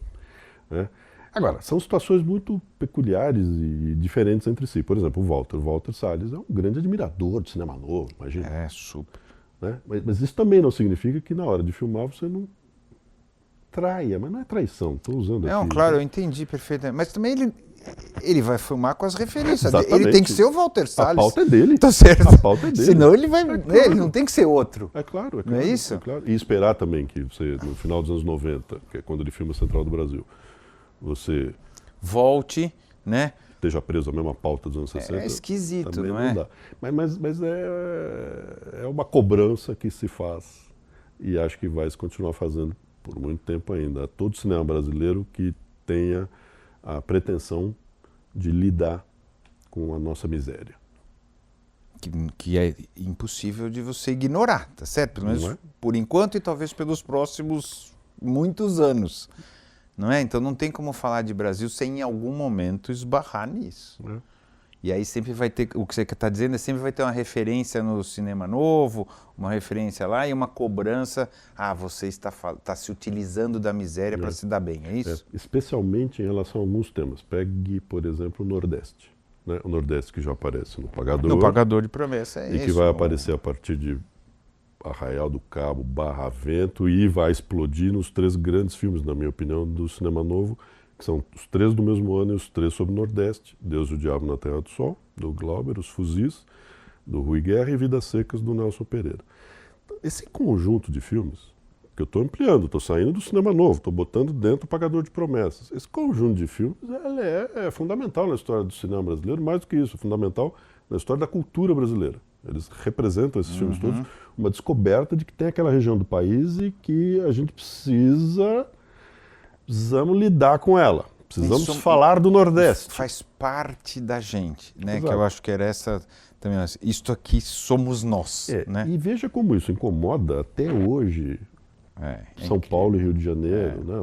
Né? Agora, são situações muito peculiares e diferentes entre si. Por exemplo, o Walter Salles é um grande admirador de cinema novo, imagina. Super. Né? Mas isso também não significa que na hora de filmar você não traia, mas não é traição, estou usando aqui. Não, claro, eu entendi perfeitamente. Mas também ele vai filmar com as referências. Exatamente. Ele tem que ser o Walter Salles. A pauta é dele. Tá certo. A pauta é dele. Senão ele vai. Ele não tem que ser outro. É claro. Não é isso? É claro. E esperar também que você, no final dos anos 90, que é quando ele filma Central do Brasil, você volte, né? Esteja preso à mesma pauta dos anos 60. É esquisito, não é? Dá. Mas é uma cobrança que se faz e acho que vai se continuar fazendo por muito tempo ainda. Todo cinema brasileiro que tenha a pretensão de lidar com a nossa miséria. Que é impossível de você ignorar, tá certo? Pelo menos por enquanto e talvez pelos próximos muitos anos. Não é? Então não tem como falar de Brasil sem em algum momento esbarrar nisso. E aí sempre vai ter, o que você está dizendo, sempre vai ter uma referência no cinema novo, uma referência lá e uma cobrança, você está se utilizando da miséria para se dar bem, é isso? Especialmente em relação a alguns temas. Pegue, por exemplo, o Nordeste. Né? O Nordeste que já aparece no Pagador. No Pagador de Promessa, E que vai aparecer a partir de Arraial do Cabo, Barra Vento, e vai explodir nos 3 grandes filmes, na minha opinião, do cinema novo, que são os 3 do mesmo ano e os 3 sobre o Nordeste: Deus e o Diabo na Terra do Sol, do Glauber, Os Fuzis, do Rui Guerra, e Vidas Secas, do Nelson Pereira. Então, esse conjunto de filmes, que eu estou ampliando, estou saindo do cinema novo, estou botando dentro o Pagador de Promessas. Esse conjunto de filmes é fundamental na história do cinema brasileiro, mais do que isso, é fundamental na história da cultura brasileira. Eles representam, esses filmes todos, uma descoberta de que tem aquela região do país e que a gente precisamos lidar com ela. Precisamos falar do Nordeste. Faz parte da gente, né? Exato. Que eu acho que era essa também. Isto aqui somos nós. Né? E veja como isso incomoda até hoje São Paulo e Rio de Janeiro, né?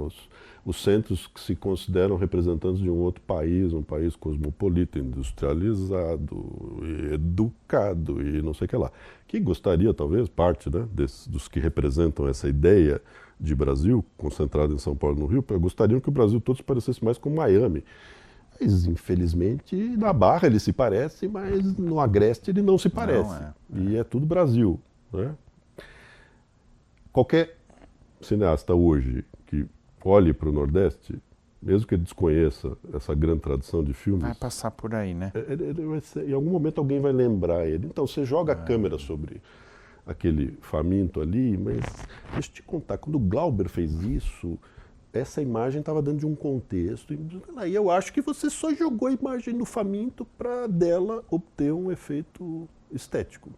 Os centros que se consideram representantes de um outro país, um país cosmopolita, industrializado, educado e não sei o que lá. Que gostaria, talvez, parte, né, dos que representam essa ideia de Brasil, concentrado em São Paulo e no Rio, gostariam que o Brasil todo se parecesse mais com Miami. Mas, infelizmente, na Barra ele se parece, mas no Agreste ele não se parece. E é tudo Brasil. Né? Qualquer cineasta hoje que olhe para o Nordeste, mesmo que ele desconheça essa grande tradição de filmes... Vai passar por aí, né? Em algum momento alguém vai lembrar ele. Então você joga a câmera sobre aquele faminto ali, mas deixa eu te contar, quando o Glauber fez isso, essa imagem estava dentro de um contexto, e eu acho que você só jogou a imagem do faminto para dela obter um efeito estético.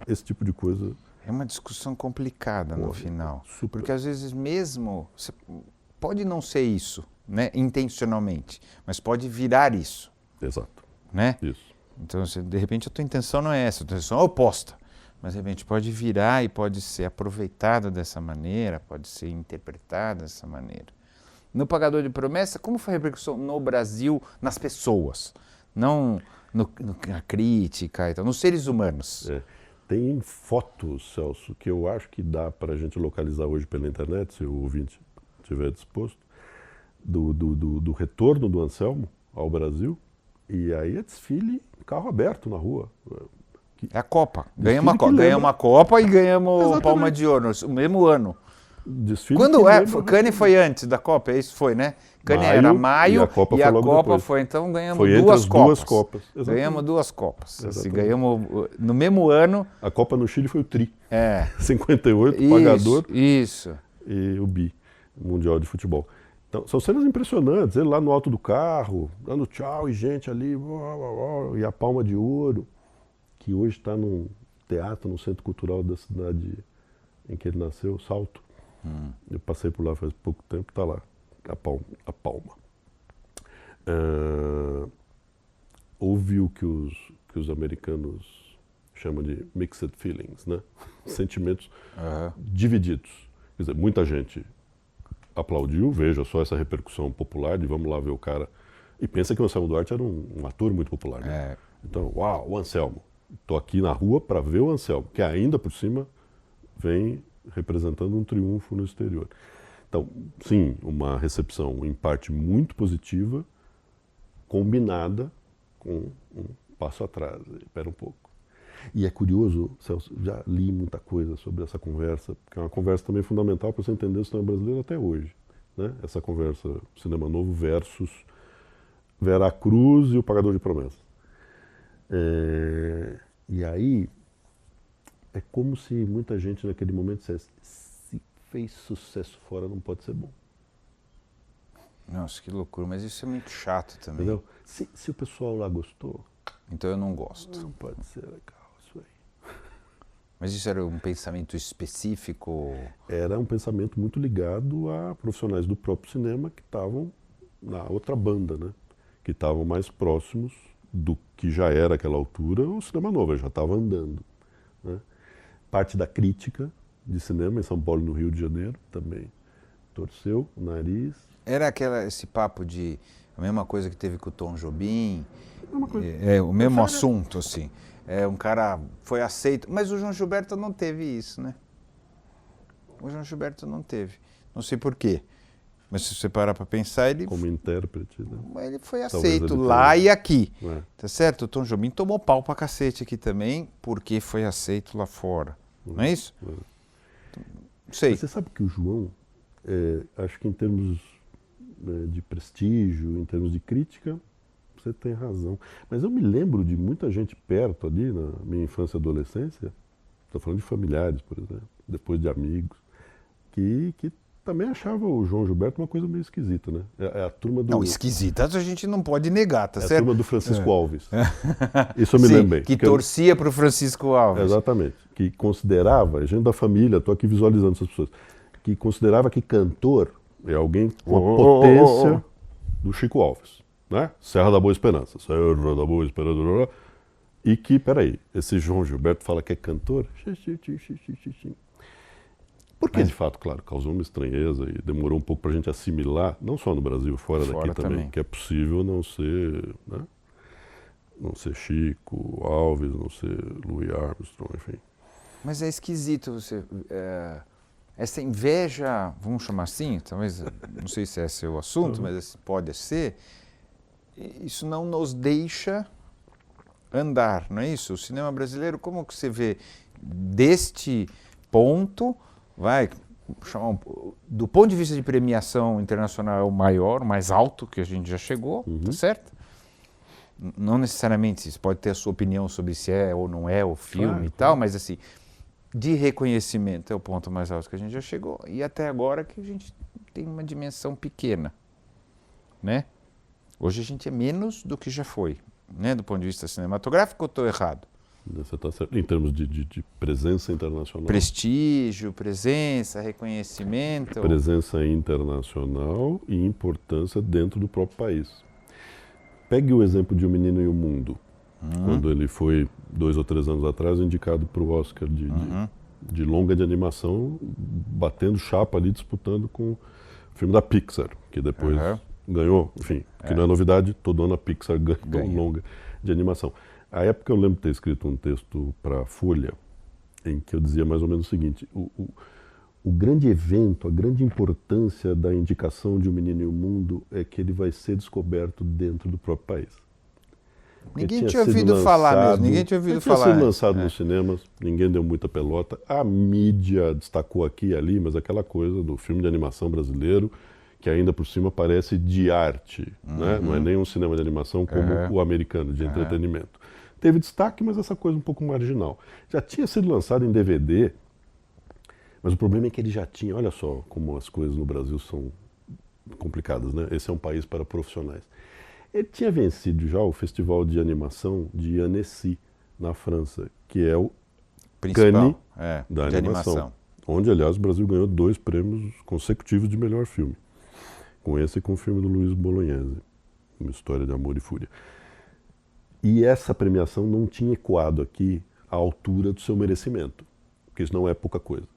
Esse tipo de coisa... É uma discussão complicada no final, porque às vezes mesmo, pode não ser isso, né, intencionalmente, mas pode virar isso. Exato. Né? Isso. Então, de repente, a tua intenção não é essa, a tua intenção é oposta. mas de repente pode virar e pode ser aproveitado dessa maneira, pode ser interpretado dessa maneira. No Pagador de Promessa, como foi a repercussão no Brasil, nas pessoas, não na crítica e tal, nos seres humanos? Tem fotos, Celso, que eu acho que dá para a gente localizar hoje pela internet, se o ouvinte estiver disposto, do retorno do Anselmo ao Brasil, e aí é desfile carro aberto na rua. É a Copa. Ganhamos a Copa e ganhamos o Palma de Ouro no mesmo ano. Desfile quando Cannes foi antes da Copa, isso foi, né? Cannes era maio e a Copa foi, então ganhamos duas Copas. Ganhamos 2 Copas. Assim, ganhamos no mesmo ano. A Copa no Chile foi o Tri. 58, o Pagador e o Bi, o Mundial de Futebol. Então, são cenas impressionantes, ele lá no alto do carro, dando tchau e gente ali, e a Palma de Ouro, que hoje está num teatro, no Centro Cultural da cidade em que ele nasceu, Salto. Eu passei por lá faz pouco tempo, está lá, a Palma. Houve o que os americanos chamam de mixed feelings, né? Sentimentos divididos. Quer dizer, muita gente aplaudiu, veja só essa repercussão popular de vamos lá ver o cara. E pensa que o Anselmo Duarte era um ator muito popular, né? Então, uau, o Anselmo. Estou aqui na rua para ver o Anselmo, que ainda por cima vem representando um triunfo no exterior. Então, sim, uma recepção em parte muito positiva, combinada com um passo atrás. Espera um pouco. E é curioso, Celso, já li muita coisa sobre essa conversa, porque é uma conversa também fundamental para você entender o cinema brasileiro até hoje, né? Essa conversa Cinema Novo versus Veracruz e o Pagador de Promessas. E aí, é como se muita gente naquele momento dissesse, se fez sucesso fora não pode ser bom. Nossa, que loucura, mas isso é muito chato também. Entendeu? Se o pessoal lá gostou... Então eu não gosto. Não pode ser legal isso aí. Mas isso era um pensamento específico? Era um pensamento muito ligado a profissionais do próprio cinema que estavam na outra banda, né? Que estavam mais próximos do que já era àquela altura o Cinema Novo, já estava andando, né? Parte da crítica de cinema em São Paulo e no Rio de Janeiro também torceu o nariz. Era esse papo de a mesma coisa que teve com o Tom Jobim, o mesmo assunto, assim. Um cara foi aceito, mas o João Gilberto não teve isso, né? O João Gilberto não teve. Não sei por quê. Mas se você parar para pensar, ele... Como intérprete, né? Ele foi aceito lá e aqui, tá certo? O Tom Jobim tomou pau pra cacete aqui também, porque foi aceito lá fora. Não é isso? Não sei. Você sabe que o João, acho que em termos de prestígio, em termos de crítica, você tem razão. Mas eu me lembro de muita gente perto ali, na minha infância e adolescência, estou falando de familiares, por exemplo, depois de amigos, que também achava o João Gilberto uma coisa meio esquisita, né? É a turma do... Não, esquisita a gente não pode negar, tá certo? É a turma do Francisco Alves. Isso eu me lembro bem. Que torcia para o Francisco Alves. Exatamente. Que considerava, gente da família, estou aqui visualizando essas pessoas, que considerava que cantor é alguém com a potência do Chico Alves, né? Serra da Boa Esperança. Serra da Boa Esperança. E que, peraí, esse João Gilberto fala que é cantor? Porque, de fato, claro, causou uma estranheza e demorou um pouco para a gente assimilar, não só no Brasil, fora daqui também, que é possível não ser, né? Não ser Chico Alves, não ser Louis Armstrong, enfim. Mas é esquisito você... essa inveja, vamos chamar assim, talvez, não sei se esse é o assunto, mas pode ser, isso não nos deixa andar, não é isso? O cinema brasileiro, como que você vê deste ponto... do ponto de vista de premiação internacional é o maior, o mais alto que a gente já chegou, tá certo? Não necessariamente, você pode ter a sua opinião sobre se é ou não é o filme e tal, mas assim, de reconhecimento é o ponto mais alto que a gente já chegou e até agora que a gente tem uma dimensão pequena, né? Hoje a gente é menos do que já foi, né? Do ponto de vista cinematográfico, eu estou errado? Você está certo. Em termos de presença internacional. Prestígio, presença, reconhecimento. Presença internacional e importância dentro do próprio país. Pegue o exemplo de O Menino e o Mundo. quando ele foi, 2 ou 3 anos atrás, indicado para o Oscar de longa de animação, batendo chapa ali, disputando com o filme da Pixar, que depois ganhou, enfim, que não é novidade, todo ano a Pixar ganhou um longa de animação. À época eu lembro de ter escrito um texto para a Folha, em que eu dizia mais ou menos o seguinte: o grande evento, a grande importância da indicação de Um Menino e o Mundo é que ele vai ser descoberto dentro do próprio país. Ninguém tinha ouvido falar mesmo, ninguém tinha ouvido falar. Tinha sido lançado nos cinemas, ninguém deu muita pelota. A mídia destacou aqui e ali, mas aquela coisa do filme de animação brasileiro, que ainda por cima parece de arte, né? Não é nem um cinema de animação como o americano, de entretenimento. Teve destaque, mas essa coisa um pouco marginal. Já tinha sido lançado em DVD, mas o problema é que ele já tinha, olha só como as coisas no Brasil são complicadas, né? Esse é um país para profissionais. Ele tinha vencido já o Festival de Animação de Annecy, na França, que é o Cannes da animação. Onde, aliás, o Brasil ganhou 2 prêmios consecutivos de melhor filme. Com esse e com o filme do Luiz Bolognese, Uma História de Amor e Fúria. E essa premiação não tinha ecoado aqui à altura do seu merecimento, porque isso não é pouca coisa.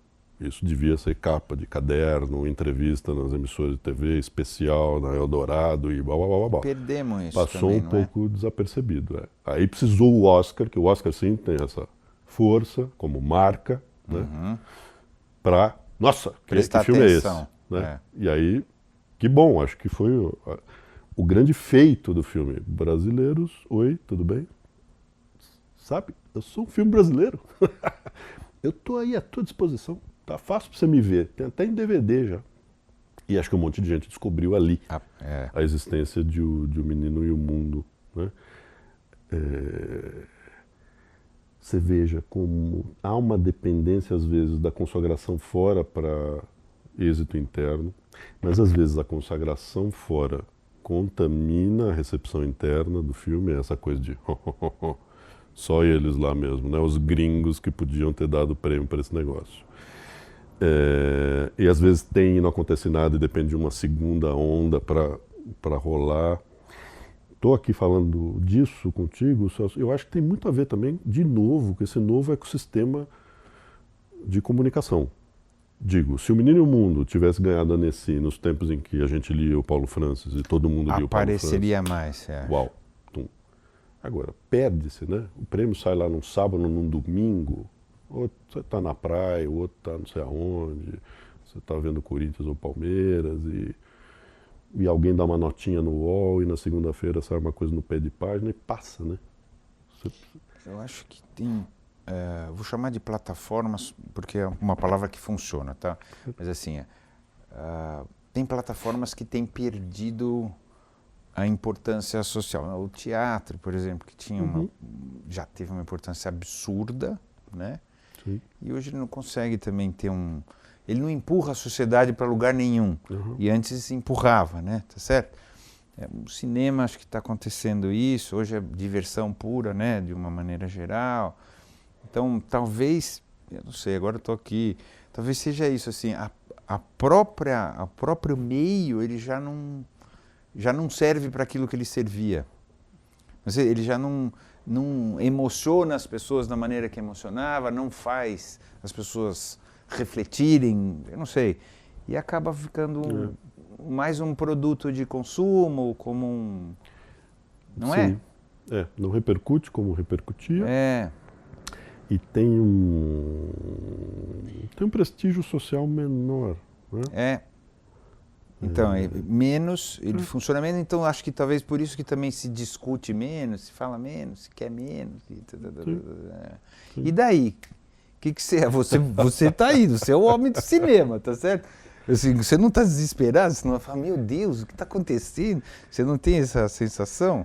Isso devia ser capa de caderno, entrevista nas emissoras de TV, especial na Eldorado e blá, blá, blá, blá. Perdemos isso. Passou também, um pouco desapercebido. Aí precisou o Oscar, que o Oscar sim tem essa força como marca, né? Para, nossa, que filme atenção. É esse? Né? E aí, que bom, acho que foi o grande feito do filme. Brasileiros, oi, tudo bem? Sabe, eu sou um filme brasileiro. Eu estou aí à tua disposição. Tá fácil para você me ver, tem até em DVD já. E acho que um monte de gente descobriu ali a existência de O Menino e o Mundo, né? Você veja como há uma dependência, às vezes, da consagração fora para êxito interno, mas às vezes a consagração fora contamina a recepção interna do filme, essa coisa de só eles lá mesmo, né? Os gringos que podiam ter dado prêmio para esse negócio. E às vezes não acontece nada e depende de uma segunda onda para rolar. Estou aqui falando disso contigo, eu acho que tem muito a ver também, de novo, com esse novo ecossistema de comunicação. Digo, se O Menino e o Mundo tivesse ganhado a Annecy nos tempos em que a gente lia o Paulo Francis e todo mundo lia o Paulo Francis... Apareceria mais, Uau! Agora, perde-se, né? O prêmio sai lá num sábado, num domingo, ou você está na praia, o outro está não sei aonde, você está vendo Corinthians ou Palmeiras, e alguém dá uma notinha no UOL e na segunda-feira sai uma coisa no pé de página e passa, né? Eu acho que tem... vou chamar de plataformas, porque é uma palavra que funciona, tá? Mas assim, tem plataformas que têm perdido a importância social. O teatro, por exemplo, que tinha já teve uma importância absurda, né? Sim. E hoje ele não consegue também ter ele não empurra a sociedade para lugar nenhum. E antes empurrava, né? Tá certo? O cinema, acho que está acontecendo isso. Hoje é diversão pura, né? De uma maneira geral. Então, talvez, eu não sei, agora eu estou aqui, talvez seja isso, assim, o próprio meio, ele já não serve para aquilo que ele servia. Ele já não emociona as pessoas da maneira que emocionava, não faz as pessoas refletirem, eu não sei. E acaba ficando mais um produto de consumo, como não Sim. Não repercute como repercutia. E tem um prestígio social menor, né? Então, menos, ele funciona menos, então acho que talvez por isso que também se discute menos, se fala menos, se quer menos. E daí? O que você é? Você está aí, você é o homem do cinema, tá certo? Assim, você não está desesperado, você não fala, meu Deus, o que está acontecendo? Você não tem essa sensação?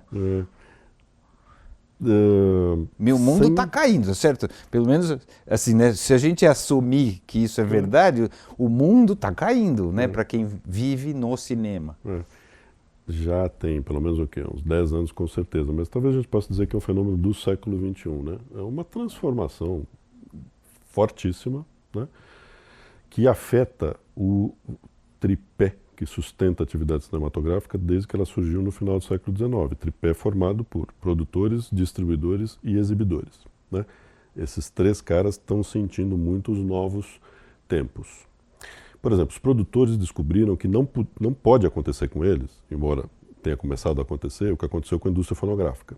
Meu mundo está caindo, certo? Pelo menos, assim, né? Se a gente assumir que isso é verdade, o mundo está caindo, né? Para quem vive no cinema. Já tem, pelo menos uns 10 anos com certeza, mas talvez a gente possa dizer que é um fenômeno do século XXI, né? É uma transformação fortíssima, né? Que afeta o tripé que sustenta a atividade cinematográfica desde que ela surgiu no final do século XIX. Tripé formado por produtores, distribuidores e exibidores, né? Esses três caras estão sentindo muito os novos tempos. Por exemplo, os produtores descobriram que não pode acontecer com eles, embora tenha começado a acontecer, o que aconteceu com a indústria fonográfica.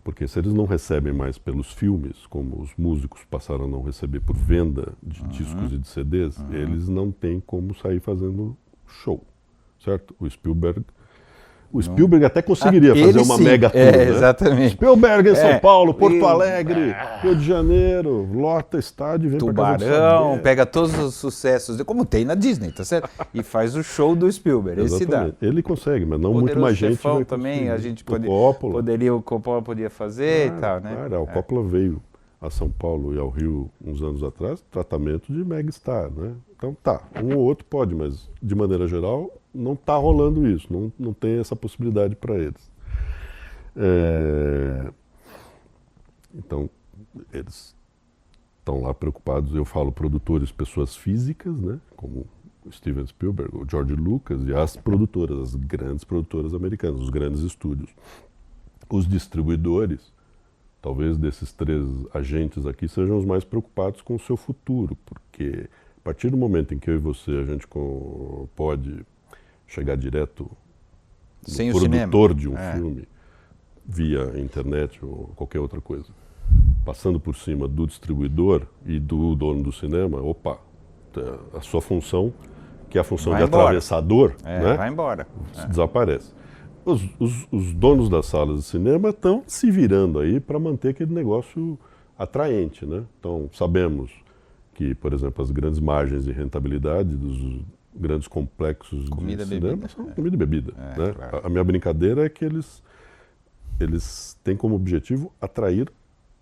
Porque se eles não recebem mais pelos filmes, como os músicos passaram a não receber por venda de discos e de CDs, eles não têm como sair fazendo show, certo? O Spielberg até conseguiria fazer uma mega tour, né? Exatamente. Spielberg em São Paulo, Porto Alegre, Rio de Janeiro, lota estádio, vem pra casa Tubarão, pega todos os sucessos, como tem na Disney, tá certo? E faz o show do Spielberg, esse dá. Ele consegue, mas não muito mais gente vai também, a gente o Coppola podia fazer e tal, né? Claro, o Coppola veio a São Paulo e ao Rio uns anos atrás, tratamento de megastar, né? Então tá, um ou outro pode, mas de maneira geral não está rolando isso, não tem essa possibilidade para eles. Então, eles estão lá preocupados, eu falo produtores, pessoas físicas, né, como o Steven Spielberg, o George Lucas e as produtoras, as grandes produtoras americanas, os grandes estúdios. Os distribuidores, talvez desses três agentes aqui, sejam os mais preocupados com o seu futuro, porque a partir do momento em que eu e você, a gente pode chegar direto no produtor de um filme, via internet ou qualquer outra coisa, passando por cima do distribuidor e do dono do cinema, a sua função, que é a função de atravessador, né, vai embora. Desaparece. Os donos das salas de cinema estão se virando aí para manter aquele negócio atraente, né? Então, sabemos que, por exemplo, as grandes margens de rentabilidade dos grandes complexos de cinema são comida e bebida, né? Claro. A minha brincadeira é que eles têm como objetivo atrair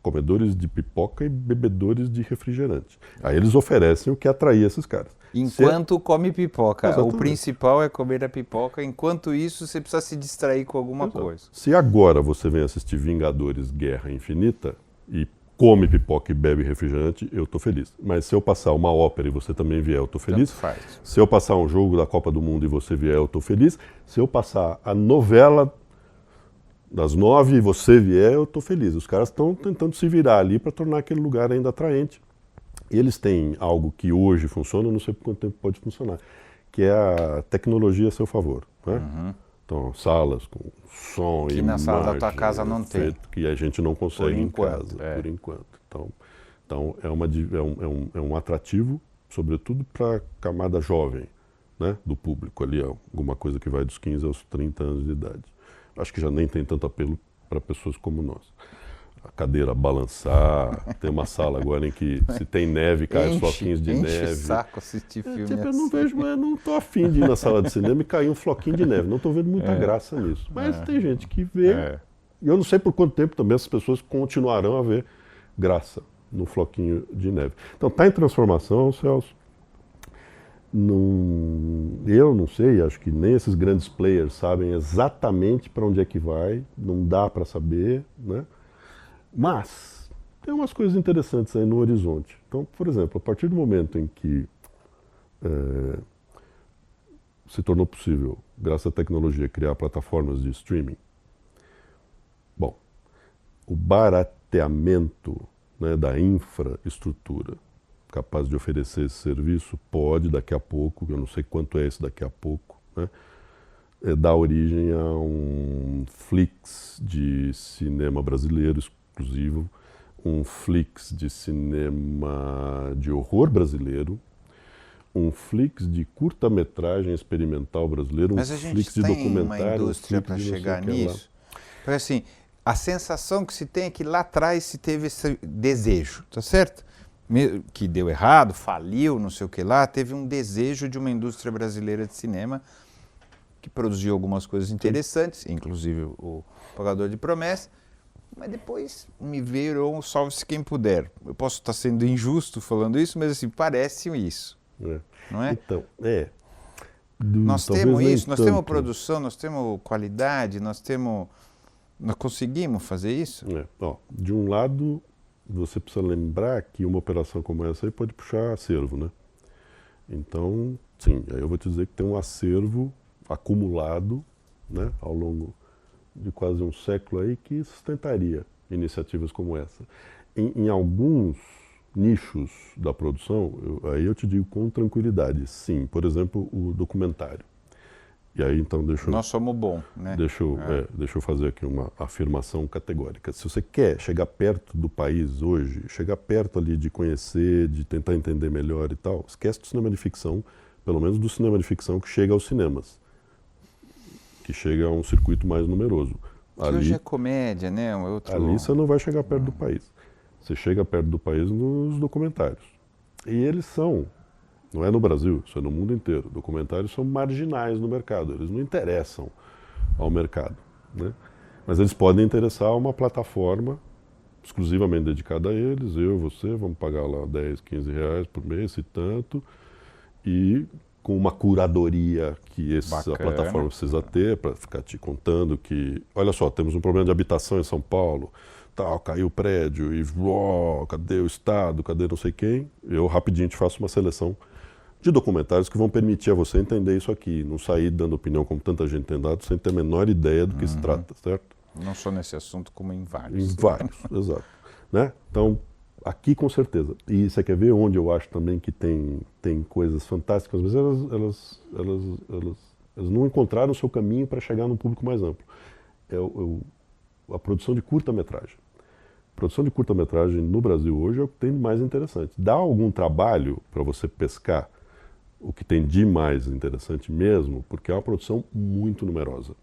comedores de pipoca e bebedores de refrigerante. Aí eles oferecem o que atrai esses caras. Enquanto come pipoca. Exatamente. O principal é comer a pipoca. Enquanto isso, você precisa se distrair com alguma coisa. Se agora você vem assistir Vingadores Guerra Infinita e come pipoca e bebe refrigerante, eu tô feliz. Mas se eu passar uma ópera e você também vier, eu tô feliz. Tanto faz. Se eu passar um jogo da Copa do Mundo e você vier, eu tô feliz. Se eu passar a novela das 9 e você vier, eu tô feliz. Os caras estão tentando se virar ali para tornar aquele lugar ainda atraente. E eles têm algo que hoje funciona, não sei por quanto tempo pode funcionar, que é a tecnologia a seu favor, né? Então, salas com som e imagem, na sala da tua casa não tem. Que a gente não consegue em casa, por enquanto. Então é um atrativo, sobretudo para a camada jovem, né, do público ali, alguma coisa que vai dos 15 aos 30 anos de idade. Acho que já nem tem tanto apelo para pessoas como nós. A cadeira balançar, tem uma sala agora em que se tem neve, cai os floquinhos de neve. Saco assistir filme tipo, assim. Eu não vejo, mas não estou afim de ir na sala de cinema e cair um floquinho de neve. Não estou vendo muita graça nisso. Mas tem gente que vê. E eu não sei por quanto tempo também essas pessoas continuarão a ver graça no floquinho de neve. Então está em transformação, Celso. Eu não sei, acho que nem esses grandes players sabem exatamente para onde é que vai. Não dá para saber, né? Mas tem umas coisas interessantes aí no horizonte. Então, por exemplo, a partir do momento em que se tornou possível, graças à tecnologia, criar plataformas de streaming, bom, o barateamento, né, da infraestrutura capaz de oferecer esse serviço pode, daqui a pouco, eu não sei quanto é esse daqui a pouco, né, dar origem a um Flix de cinema brasileiro exclusivo, um Flix de cinema de horror brasileiro, um Flix de curta-metragem experimental brasileiro, um Flix de documentário. Mas a gente tem uma indústria para chegar nisso? Porque assim, a sensação que se tem é que lá atrás se teve esse desejo, tá certo? Que deu errado, faliu, não sei o que lá, teve um desejo de uma indústria brasileira de cinema que produziu algumas coisas interessantes, inclusive o Pagador de Promessas, mas depois me virou um salve-se quem puder. Eu posso estar sendo injusto falando isso, mas assim, parece isso, não é? Então, nós temos isso, nós temos produção, nós temos qualidade, nós conseguimos fazer isso? De um lado, você precisa lembrar que uma operação como essa aí pode puxar acervo, né? Então, Sim, aí eu vou te dizer que tem um acervo acumulado, né, ao longo de quase um século aí que sustentaria iniciativas como essa. Em alguns nichos da produção, aí eu te digo com tranquilidade, sim. Por exemplo, o documentário. E aí então nós somos bons, né? Deixa eu fazer aqui uma afirmação categórica. Se você quer chegar perto do país hoje, chegar perto ali de conhecer, de tentar entender melhor e tal, esquece do cinema de ficção, pelo menos do cinema de ficção que chega aos cinemas, que chega a um circuito mais numeroso. Ali, hoje é comédia, né? Ali você não vai chegar perto do país. Você chega perto do país nos documentários. E eles são, não é no Brasil, isso é no mundo inteiro, documentários são marginais no mercado, eles não interessam ao mercado, né? Mas eles podem interessar a uma plataforma exclusivamente dedicada a eles, você, vamos pagar lá 10, 15 reais por mês, e tanto, e com uma curadoria que a plataforma precisa ter para ficar te contando que, olha só, temos um problema de habitação em São Paulo, tal, caiu o prédio e cadê o Estado, cadê não sei quem? Eu rapidinho te faço uma seleção de documentários que vão permitir a você entender isso aqui, não sair dando opinião como tanta gente tem dado, sem ter a menor ideia do que se trata, certo? Não só nesse assunto, como em vários. Em vários, exato. Né? Então, aqui com certeza. E você quer ver onde eu acho também que tem coisas fantásticas, mas elas não encontraram o seu caminho para chegar num público mais amplo. A produção de curta-metragem. A produção de curta-metragem no Brasil hoje é o que tem de mais interessante. Dá algum trabalho para você pescar o que tem de mais interessante mesmo, porque é uma produção muito numerosa.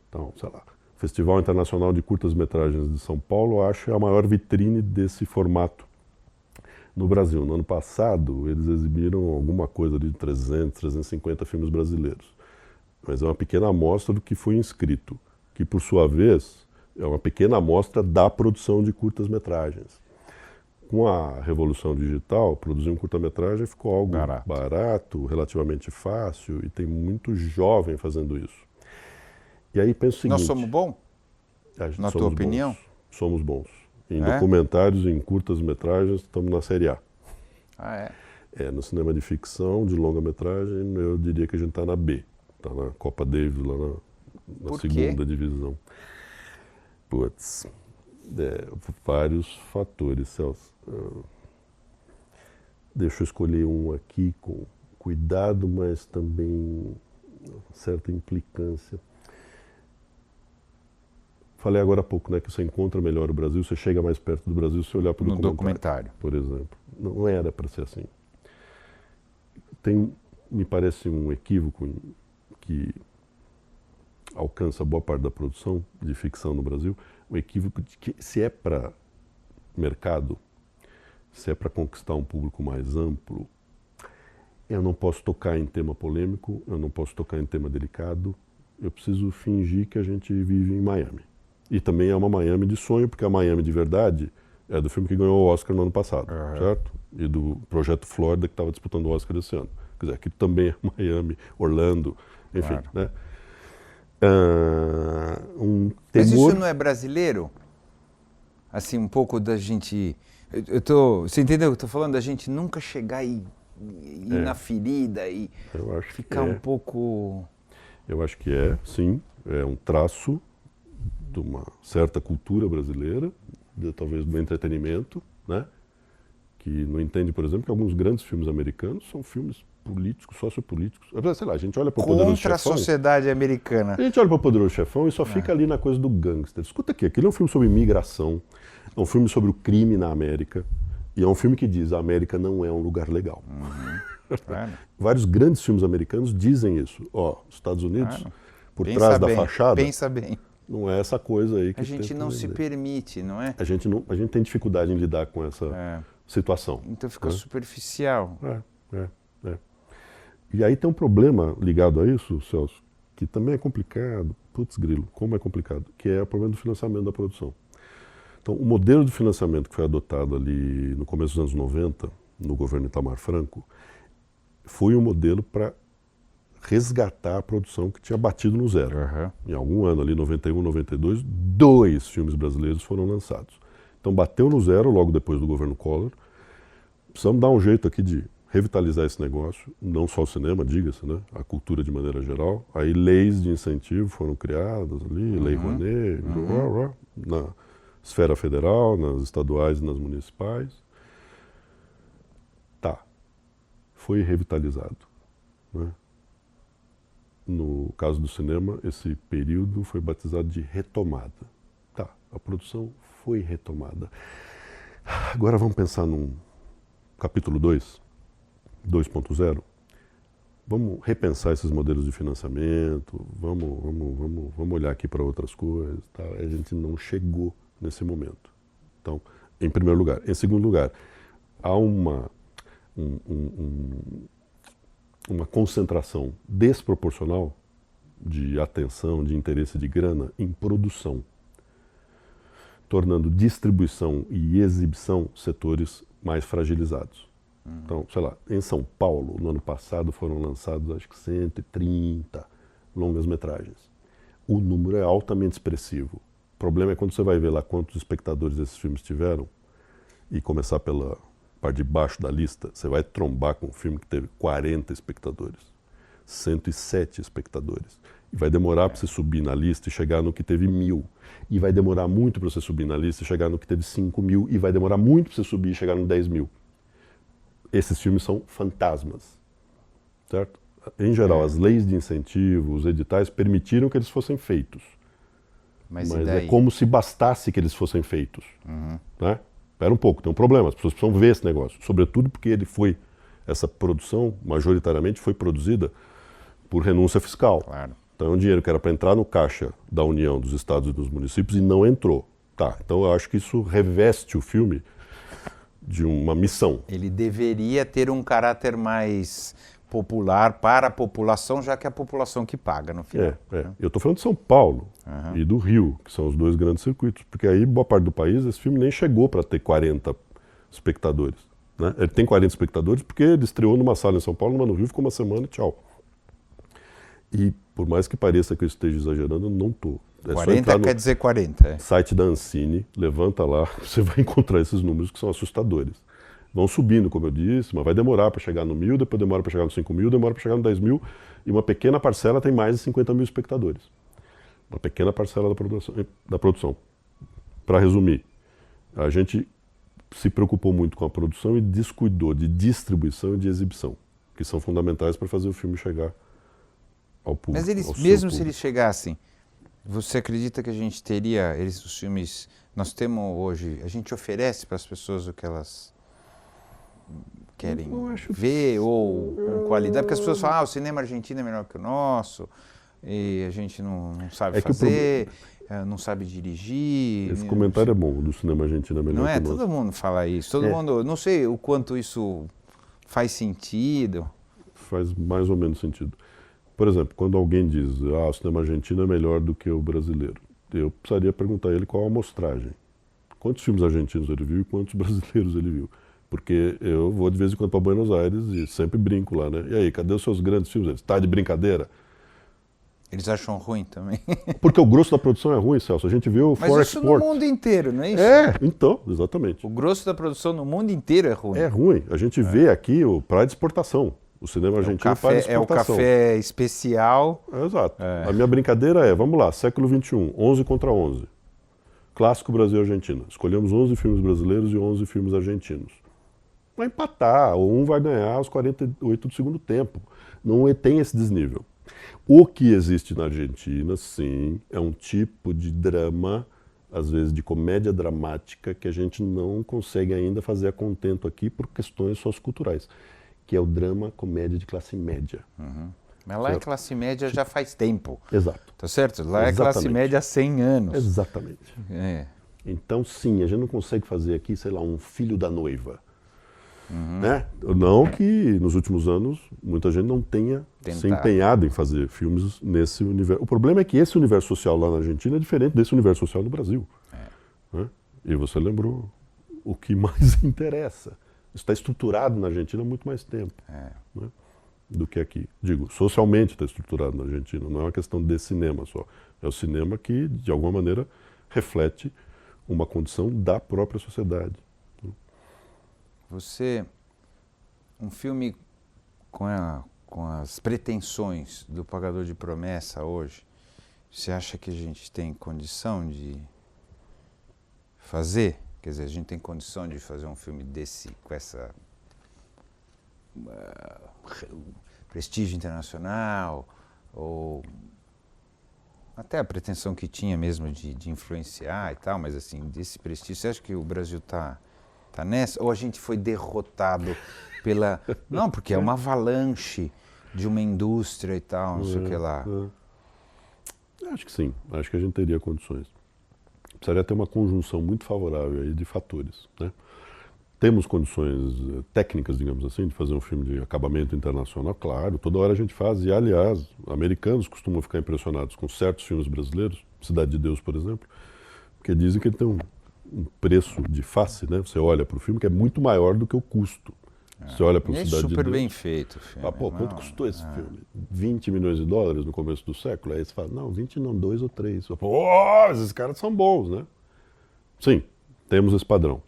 Então, sei lá, o Festival Internacional de Curtas-Metragens de São Paulo, eu acho, é a maior vitrine desse formato no Brasil. No ano passado, eles exibiram alguma coisa ali de 300, 350 filmes brasileiros. Mas é uma pequena amostra do que foi inscrito, que por sua vez é uma pequena amostra da produção de curtas-metragens. Com a revolução digital, produzir um curta-metragem ficou algo barato, relativamente fácil, e tem muito jovem fazendo isso. E aí penso o seguinte... Nós somos bons? Na tua opinião? Somos bons. Em documentários, em curtas-metragens, estamos na Série A. Ah, é? No cinema de ficção, de longa-metragem, eu diria que a gente está na B. Está na Copa Davis, lá na segunda divisão. Putz, vários fatores, Celso. Deixa eu escolher um aqui com cuidado, mas também certa implicância. Falei agora há pouco, né, que você encontra melhor o Brasil, você chega mais perto do Brasil se olhar para o documentário, por exemplo. Não era para ser assim. Me parece um equívoco que alcança boa parte da produção de ficção no Brasil, um equívoco de que se é para mercado, se é para conquistar um público mais amplo, eu não posso tocar em tema polêmico, eu não posso tocar em tema delicado, eu preciso fingir que a gente vive em Miami. E também é uma Miami de sonho, porque a Miami de verdade é do filme que ganhou o Oscar no ano passado, certo? E do Projeto Flórida, que estava disputando o Oscar esse ano. Quer dizer, aqui também é Miami, Orlando, enfim, né? Mas isso não é brasileiro? Assim, um pouco da gente... Você entendeu? Eu estou falando da gente nunca chegar e ir na ferida e ficar um pouco... Eu acho que sim, é um traço de uma certa cultura brasileira, talvez do entretenimento, né? Que não entende, por exemplo, que alguns grandes filmes americanos são filmes políticos, sociopolíticos. Sei lá, a gente olha para o Poderoso Chefão... Contra a sociedade americana. A gente olha para o Poderoso Chefão e só fica ali na coisa do gangster. Escuta aqui, aquele é um filme sobre imigração, é um filme sobre o crime na América, e é um filme que diz a América não é um lugar legal. Vários grandes filmes americanos dizem isso. Os Estados Unidos, por trás da fachada... Pensa bem. Não é essa coisa aí que a gente não se permite, não é? A gente tem dificuldade em lidar com essa situação. Então fica superficial. E aí tem um problema ligado a isso, Celso, que também é complicado. Putz, grilo, como é complicado, que é o problema do financiamento da produção. Então, o modelo de financiamento que foi adotado ali no começo dos anos 90, no governo Itamar Franco, foi um modelo para resgatar a produção que tinha batido no zero. Em algum ano ali, 91, 92, 2 filmes brasileiros foram lançados. Então bateu no zero logo depois do governo Collor. Precisamos dar um jeito aqui de revitalizar esse negócio, não só o cinema, diga-se, né? A cultura de maneira geral. Aí leis de incentivo foram criadas ali, Lei Rouanet, na esfera federal, nas estaduais e nas municipais. Tá, foi revitalizado, né? No caso do cinema, esse período foi batizado de retomada. Tá, a produção foi retomada. Agora vamos pensar num capítulo 2.0. Vamos repensar esses modelos de financiamento, vamos olhar aqui para outras coisas. Tá? A gente não chegou nesse momento. Então, em primeiro lugar. Em segundo lugar, há uma concentração desproporcional de atenção, de interesse, de grana em produção, tornando distribuição e exibição setores mais fragilizados. Então, sei lá, em São Paulo, no ano passado, foram lançados acho que 130 longas-metragens. O número é altamente expressivo. O problema é quando você vai ver lá quantos espectadores esses filmes tiveram e começar pela parte de baixo da lista, você vai trombar com um filme que teve 40 espectadores, 107 espectadores. E vai demorar para você subir na lista e chegar no que teve 1.000. E vai demorar muito para você subir na lista e chegar no que teve 5.000. E vai demorar muito para você subir e chegar no 10.000. Esses filmes são fantasmas, certo? Em geral, as leis de incentivo, os editais permitiram que eles fossem feitos. Mas é como se bastasse que eles fossem feitos. Né? Espera um pouco, tem um problema, as pessoas precisam ver esse negócio. Sobretudo porque essa produção, majoritariamente, foi produzida por renúncia fiscal. Claro. Então é um dinheiro que era para entrar no caixa da União, dos estados e dos municípios e não entrou. Tá, então eu acho que isso reveste o filme de uma missão. Ele deveria ter um caráter mais popular para a população, já que é a população que paga no final. Eu estou falando de São Paulo e do Rio, que são os dois grandes circuitos, porque aí boa parte do país esse filme nem chegou para ter 40 espectadores. Né? Ele tem 40 espectadores porque ele estreou numa sala em São Paulo, numa no Rio, ficou uma semana e tchau. E por mais que pareça que eu esteja exagerando, eu não estou. 40 quer dizer 40. Site da Ancine, levanta lá, você vai encontrar esses números que são assustadores. Vão subindo, como eu disse, mas vai demorar para chegar no 1.000, depois demora para chegar no 5.000, demora para chegar no 10.000, e uma pequena parcela tem mais de 50.000 espectadores. Uma pequena parcela da produção. Para resumir, a gente se preocupou muito com a produção e descuidou de distribuição e de exibição, que são fundamentais para fazer o filme chegar ao público. Mas mesmo se eles chegassem, você acredita que a gente teria, os filmes, nós temos hoje, a gente oferece para as pessoas o que elas querem ver ou com qualidade? Porque as pessoas falam, o cinema argentino é melhor que o nosso, e a gente não sabe fazer, não sabe dirigir. Esse comentário é bom, do cinema argentino é melhor que o nosso. Todo mundo fala isso, todo mundo, não sei o quanto isso faz sentido. Faz mais ou menos sentido. Por exemplo, quando alguém diz, o cinema argentino é melhor do que o brasileiro, eu precisaria perguntar a ele qual a amostragem. Quantos filmes argentinos ele viu e quantos brasileiros ele viu? Porque eu vou de vez em quando para Buenos Aires e sempre brinco lá, né? E aí, cadê os seus grandes filmes? Eles, tá de brincadeira? Eles acham ruim também. Porque o grosso da produção é ruim, Celso. A gente viu o For Export. Mas isso no mundo inteiro, não é isso? Então, exatamente. O grosso da produção no mundo inteiro é ruim. É ruim. A gente vê aqui o praia de exportação. O cinema argentino para exportação. É o café especial. Exato. A minha brincadeira vamos lá, século XXI, 11 contra 11. Clássico Brasil e Argentina. Escolhemos 11 filmes brasileiros e 11 filmes argentinos. Vai empatar, ou um vai ganhar aos 48 do segundo tempo. Não tem esse desnível. O que existe na Argentina, sim, é um tipo de drama, às vezes de comédia dramática, que a gente não consegue ainda fazer a contento aqui por questões socioculturais, que é o drama comédia de classe média. Mas lá é classe média já faz tempo. Exato. Tá certo? Lá é classe média há 100 anos. Exatamente. Então, sim, a gente não consegue fazer aqui, sei lá, um Filho da Noiva. Né? Não que nos últimos anos muita gente não tenha se empenhado em fazer filmes nesse universo. O problema é que esse universo social lá na Argentina é diferente desse universo social no Brasil. Né? E você lembrou o que mais interessa. Isso está estruturado na Argentina há muito mais tempo, né, do que aqui. Digo, socialmente está estruturado na Argentina, não é uma questão de cinema só. É o cinema que, de alguma maneira, reflete uma condição da própria sociedade. Você um filme com as pretensões do Pagador de Promessa hoje, você acha que a gente tem condição de fazer? Quer dizer, a gente tem condição de fazer um filme desse, com essa prestígio internacional, ou até a pretensão que tinha mesmo de influenciar e tal, mas assim, desse prestígio, você acha que o Brasil tá nessa? Ou a gente foi derrotado pela... Não, porque é uma avalanche de uma indústria e tal, não sei o que lá. Acho que sim, acho que a gente teria condições. Precisaria ter uma conjunção muito favorável aí de fatores, né? Temos condições técnicas, digamos assim, de fazer um filme de acabamento internacional, claro, toda hora a gente faz, e aliás, americanos costumam ficar impressionados com certos filmes brasileiros, Cidade de Deus, por exemplo, porque dizem que ele tem um preço de face, né? Você olha para o filme que é muito maior do que o custo. Você olha para o Cidade de Deus... É super bem feito o filme. Quanto custou esse filme? 20 milhões de dólares no começo do século? Aí você fala, não, 20 não, 2 ou 3. Esses caras são bons, né? Sim, temos esse padrão.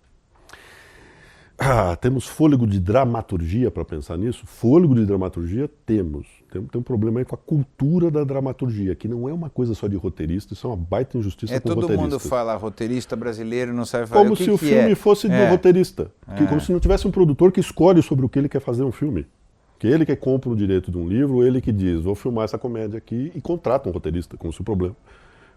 Temos fôlego de dramaturgia para pensar nisso? Fôlego de dramaturgia temos. Tem um problema aí com a cultura da dramaturgia, que não é uma coisa só de roteirista, isso é uma baita injustiça com roteiristas. Todo mundo fala, roteirista brasileiro não sabe fazer. Como se o filme fosse do roteirista. Como se não tivesse um produtor que escolhe sobre o que ele quer fazer um filme. Que ele que compra o direito de um livro, ele que diz, vou filmar essa comédia aqui, e contrata um roteirista, como se o problema...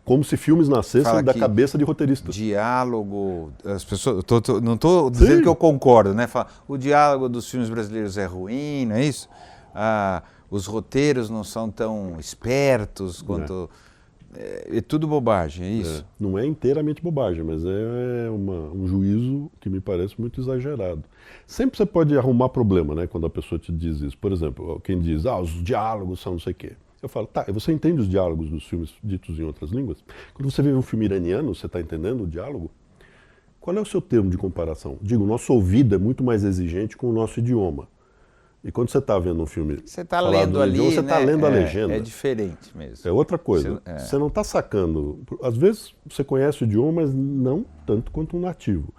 Como se filmes nascessem da cabeça de roteiristas. Diálogo, as pessoas, não estou dizendo que eu concordo, né? O diálogo dos filmes brasileiros é ruim, não é isso? Os roteiros não são tão espertos quanto... É tudo bobagem, é isso? Não é inteiramente bobagem, mas é um juízo que me parece muito exagerado. Sempre você pode arrumar problema, né? Quando a pessoa te diz isso. Por exemplo, quem diz, os diálogos são não sei o quê. Eu falo, e você entende os diálogos dos filmes ditos em outras línguas? Quando você vê um filme iraniano, você está entendendo o diálogo? Qual é o seu termo de comparação? Digo, o nosso ouvido é muito mais exigente com o nosso idioma. E quando você está vendo um filme... Você está lendo ali, idioma, você está lendo a legenda. É diferente mesmo. É outra coisa. Você não está sacando... Às vezes você conhece o idioma, mas não tanto quanto um nativo.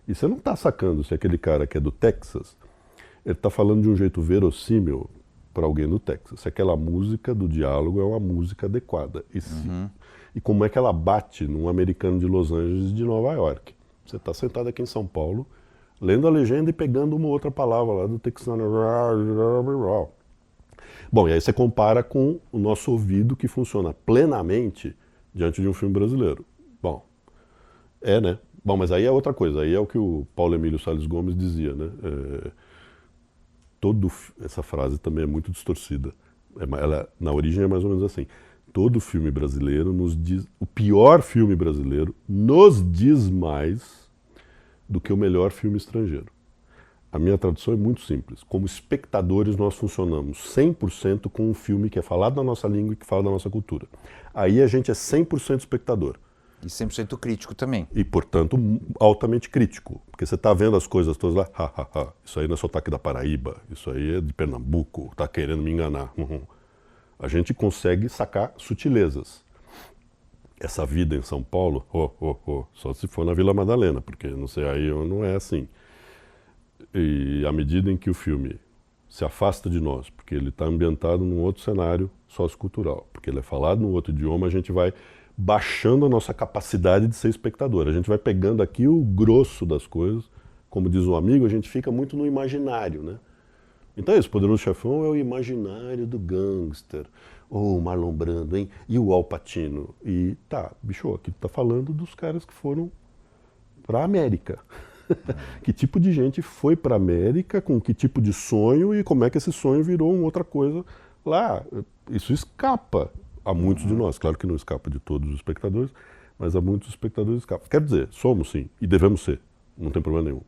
E você não está sacando se aquele cara que é do Texas, ele está falando de um jeito verossímil para alguém do Texas. Se aquela música do diálogo é uma música adequada. E como é que ela bate num americano de Los Angeles e de Nova York. Você está sentado aqui em São Paulo, lendo a legenda e pegando uma outra palavra lá do texano. Bom, e aí você compara com o nosso ouvido que funciona plenamente diante de um filme brasileiro. Bom, né? Bom, mas aí é outra coisa. Aí é o que o Paulo Emílio Salles Gomes dizia, né? Essa frase também é muito distorcida. Ela, na origem é mais ou menos assim. Todo filme brasileiro nos diz... O pior filme brasileiro nos diz mais do que o melhor filme estrangeiro. A minha tradução é muito simples. Como espectadores, nós funcionamos 100% com um filme que é falado na nossa língua e que fala da nossa cultura. Aí a gente é 100% espectador. E 100% crítico também. E, portanto, altamente crítico. Porque você está vendo as coisas todas lá, isso aí não é sotaque da Paraíba, isso aí é de Pernambuco, está querendo me enganar. A gente consegue sacar sutilezas. Essa vida em São Paulo, só se for na Vila Madalena, porque não sei, aí não é assim. E à medida em que o filme se afasta de nós, porque ele está ambientado num outro cenário sociocultural, porque ele é falado num outro idioma, a gente vai baixando a nossa capacidade de ser espectador. A gente vai pegando aqui o grosso das coisas, como diz um amigo, a gente fica muito no imaginário, né? Então é isso, Poderoso Chefão é o imaginário do gangster, o Marlon Brando, hein? E o Al Pacino. E bicho, aqui tá falando dos caras que foram para a América. Que tipo de gente foi para a América, com que tipo de sonho e como é que esse sonho virou uma outra coisa lá. Isso escapa a muitos de nós. Claro que não escapa de todos os espectadores, mas a muitos espectadores escapa. Quer dizer, somos sim, e devemos ser, não tem problema nenhum,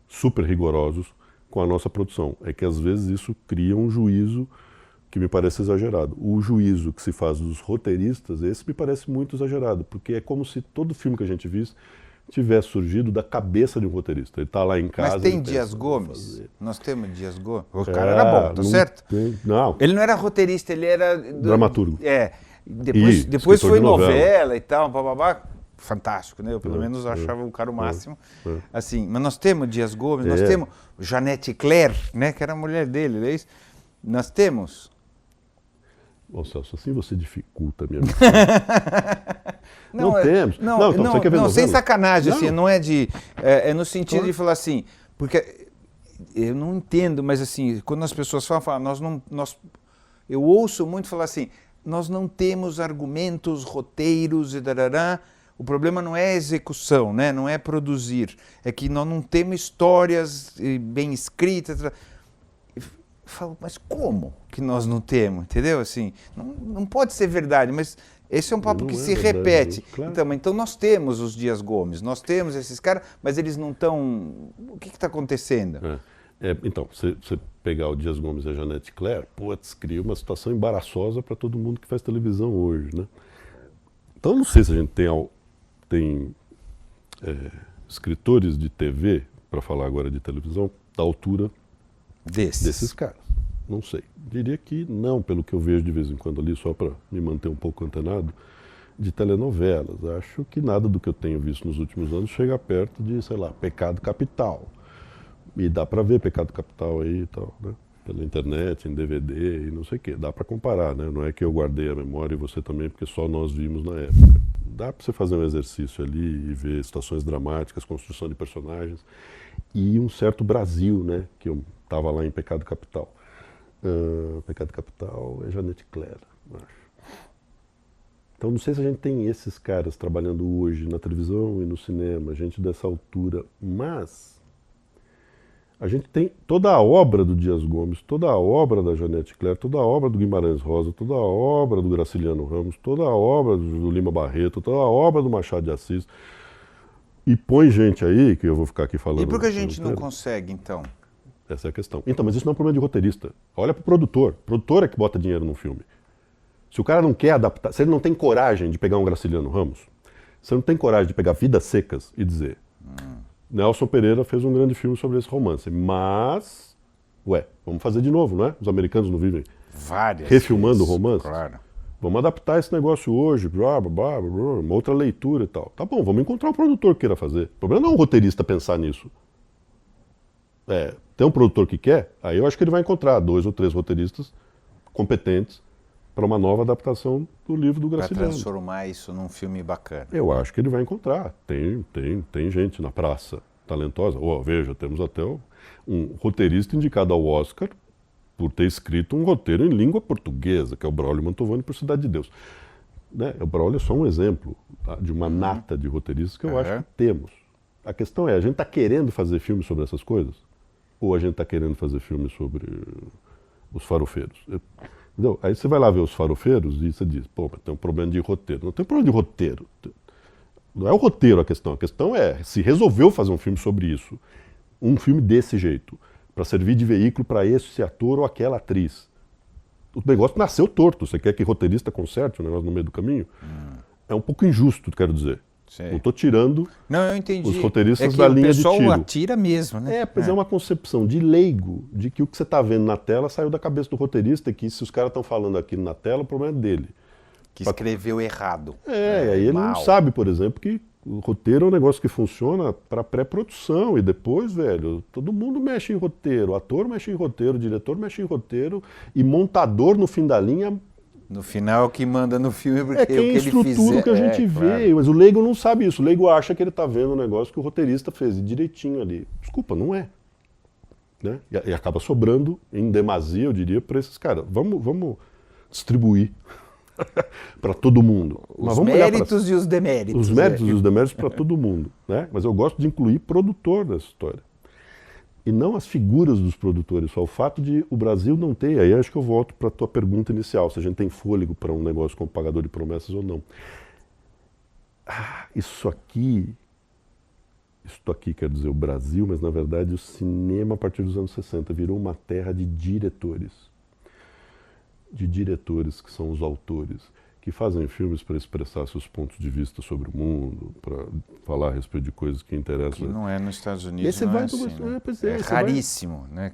super rigorosos com a nossa produção. É que às vezes isso cria um juízo que me parece exagerado. O juízo que se faz dos roteiristas, esse me parece muito exagerado, porque é como se todo filme que a gente visse tivesse surgido da cabeça de um roteirista. Ele está lá em casa... Mas tem Dias Gomes? Nós temos Dias Gomes? O cara era bom, tá certo? Não. Ele não era roteirista, ele era... Dramaturgo. Depois foi novela e tal, fantástico, né? Eu pelo menos achava o cara o máximo. Assim, mas nós temos Dias Gomes, nós temos Janete Claire, né? Que era a mulher dele, não é isso? Nós temos. Bom, Celso, assim você dificulta a minha missão. Não temos. Você quer ver não, sem novela? sacanagem, assim, não é de... É no sentido de falar assim, porque eu não entendo, mas assim, quando as pessoas falam eu ouço muito falar assim, nós não temos argumentos, roteiros e darará. O problema não é a execução, né? Não é produzir, é que nós não temos histórias bem escritas. Eu falo, mas como que nós não temos, entendeu? Assim, não pode ser verdade, mas esse é um papo que se repete. Claro. Então nós temos os Dias Gomes, nós temos esses caras, mas eles não estão... O que está acontecendo? Então, você pegar o Dias Gomes e a Janete Claire, cria uma situação embaraçosa para todo mundo que faz televisão hoje, né? Então, não sei se a gente tem escritores de TV, para falar agora de televisão, da altura desses caras. Não sei. Diria que não, pelo que eu vejo de vez em quando ali, só para me manter um pouco antenado, de telenovelas. Acho que nada do que eu tenho visto nos últimos anos chega perto de, sei lá, Pecado Capital. E dá para ver Pecado Capital aí e tal, né? Pela internet, em DVD e não sei o quê. Dá para comparar, né? Não é que eu guardei a memória e você também, porque só nós vimos na época. Dá para você fazer um exercício ali e ver situações dramáticas, construção de personagens e um certo Brasil, né? Que eu estava lá em Pecado Capital. Pecado Capital é Janete Claire, acho. Então não sei se a gente tem esses caras trabalhando hoje na televisão e no cinema, gente dessa altura, mas a gente tem toda a obra do Dias Gomes, toda a obra da Janete Claire, toda a obra do Guimarães Rosa, toda a obra do Graciliano Ramos, toda a obra do Lima Barreto, toda a obra do Machado de Assis. E põe gente aí, que eu vou ficar aqui falando... E por que a gente não consegue, então? Essa é a questão. Então, mas isso não é um problema de roteirista. Olha pro produtor. O produtor é que bota dinheiro no filme. Se o cara não quer adaptar, se ele não tem coragem de pegar um Graciliano Ramos, se ele não tem coragem de pegar Vidas Secas e dizer... Nelson Pereira fez um grande filme sobre esse romance, mas, vamos fazer de novo, não é? Os americanos não vivem refilmando o romance? Claro. Vamos adaptar esse negócio hoje, uma outra leitura e tal. Tá bom, vamos encontrar um produtor que queira fazer. O problema não é um roteirista pensar nisso. Tem um produtor que quer, aí eu acho que ele vai encontrar 2 ou 3 roteiristas competentes para uma nova adaptação do livro do Graciliano. Para transformar isso num filme bacana. Eu acho que ele vai encontrar. Tem gente na praça talentosa. Veja, temos até um roteirista indicado ao Oscar por ter escrito um roteiro em língua portuguesa, que é o Braulio Mantovani por Cidade de Deus. Né? O Braulio é só um exemplo de uma nata de roteiristas que eu acho que temos. A questão é, a gente está querendo fazer filme sobre essas coisas? Ou a gente está querendo fazer filme sobre os farofeiros? Entendeu? Aí você vai lá ver os farofeiros e você diz, mas tem um problema de roteiro. Não tem problema de roteiro. Não é o roteiro a questão é se resolveu fazer um filme sobre isso, um filme desse jeito, para servir de veículo para esse ator ou aquela atriz. O negócio nasceu torto, você quer que roteirista conserte o negócio no meio do caminho? É um pouco injusto, quero dizer. Sei. Não estou tirando eu entendi. Os roteiristas da linha de tiro. O pessoal atira mesmo, né? Pois é uma concepção de leigo, de que o que você está vendo na tela saiu da cabeça do roteirista, e que se os caras estão falando aquilo na tela, o problema é dele. Que escreveu errado. Aí ele não sabe, por exemplo, que o roteiro é um negócio que funciona para pré-produção, e depois, todo mundo mexe em roteiro, o ator mexe em roteiro, o diretor mexe em roteiro, e montador no fim da linha... No final, o que manda no filme, porque quem o que ele estrutura fizer... o que a gente vê, mas o leigo não sabe isso. O leigo acha que ele está vendo um negócio que o roteirista fez direitinho ali. Desculpa, não é. Né? E acaba sobrando em demasia, eu diria, para esses caras. Vamos distribuir para todo mundo. Os méritos e os deméritos. Os méritos e os deméritos para todo mundo. Né? Mas eu gosto de incluir produtor nessa história. E não as figuras dos produtores, só o fato de o Brasil não ter, aí acho que eu volto para a tua pergunta inicial, se a gente tem fôlego para um negócio como pagador de promessas ou não. Isso aqui quer dizer o Brasil, mas na verdade o cinema a partir dos anos 60 virou uma terra de diretores. De diretores que são os autores, que fazem filmes para expressar seus pontos de vista sobre o mundo, para falar a respeito de coisas que interessam. Que não é nos Estados Unidos, não é assim, né? É raríssimo, né?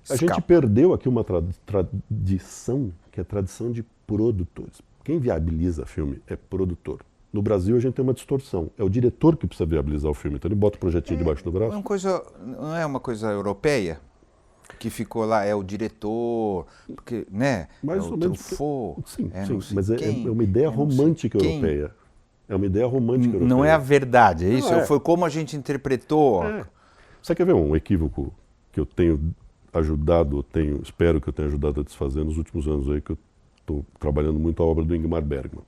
A gente perdeu aqui uma tradição, que é a tradição de produtores. Quem viabiliza filme é produtor. No Brasil a gente tem uma distorção. É o diretor que precisa viabilizar o filme. Então ele bota o projetinho debaixo do braço. Não é uma coisa europeia? Que ficou lá, é o diretor, porque, né? Mais é ou menos. Sim, mas é uma ideia romântica europeia. É uma ideia romântica europeia. Não é a verdade, é isso? Foi como a gente interpretou. Você quer ver um equívoco que eu tenho ajudado, espero que eu tenha ajudado a desfazer nos últimos anos aí, que eu estou trabalhando muito a obra do Ingmar Bergman.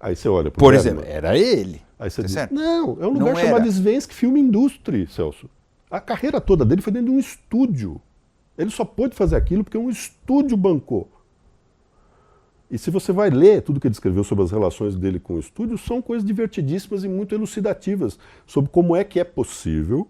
Aí você olha Por exemplo, era ele. Aí você diz, não, é um lugar chamado Svensk Film Industry, Celso. A carreira toda dele foi dentro de um estúdio. Ele só pôde fazer aquilo porque um estúdio bancou. E se você vai ler tudo que ele escreveu sobre as relações dele com o estúdio, são coisas divertidíssimas e muito elucidativas sobre como é que é possível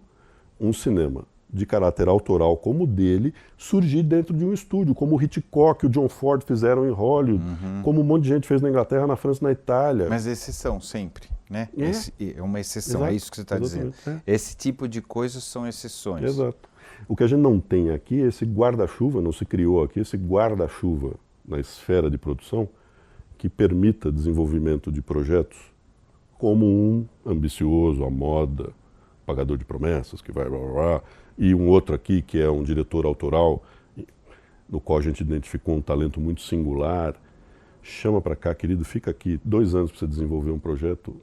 um cinema de caráter autoral como o dele surgir dentro de um estúdio, como o Hitchcock e o John Ford fizeram em Hollywood, como um monte de gente fez na Inglaterra, na França, na Itália. Mas exceção sempre, né? É uma exceção, exato, é isso que você está dizendo. Esse tipo de coisas são exceções. Exato. O que a gente não tem aqui é esse guarda-chuva, não se criou aqui esse guarda-chuva na esfera de produção que permita desenvolvimento de projetos como um ambicioso, à moda, pagador de promessas, que vai blá, blá, blá, e um outro aqui que é um diretor autoral, no qual a gente identificou um talento muito singular. Chama para cá, querido, fica aqui 2 anos para você desenvolver um projeto.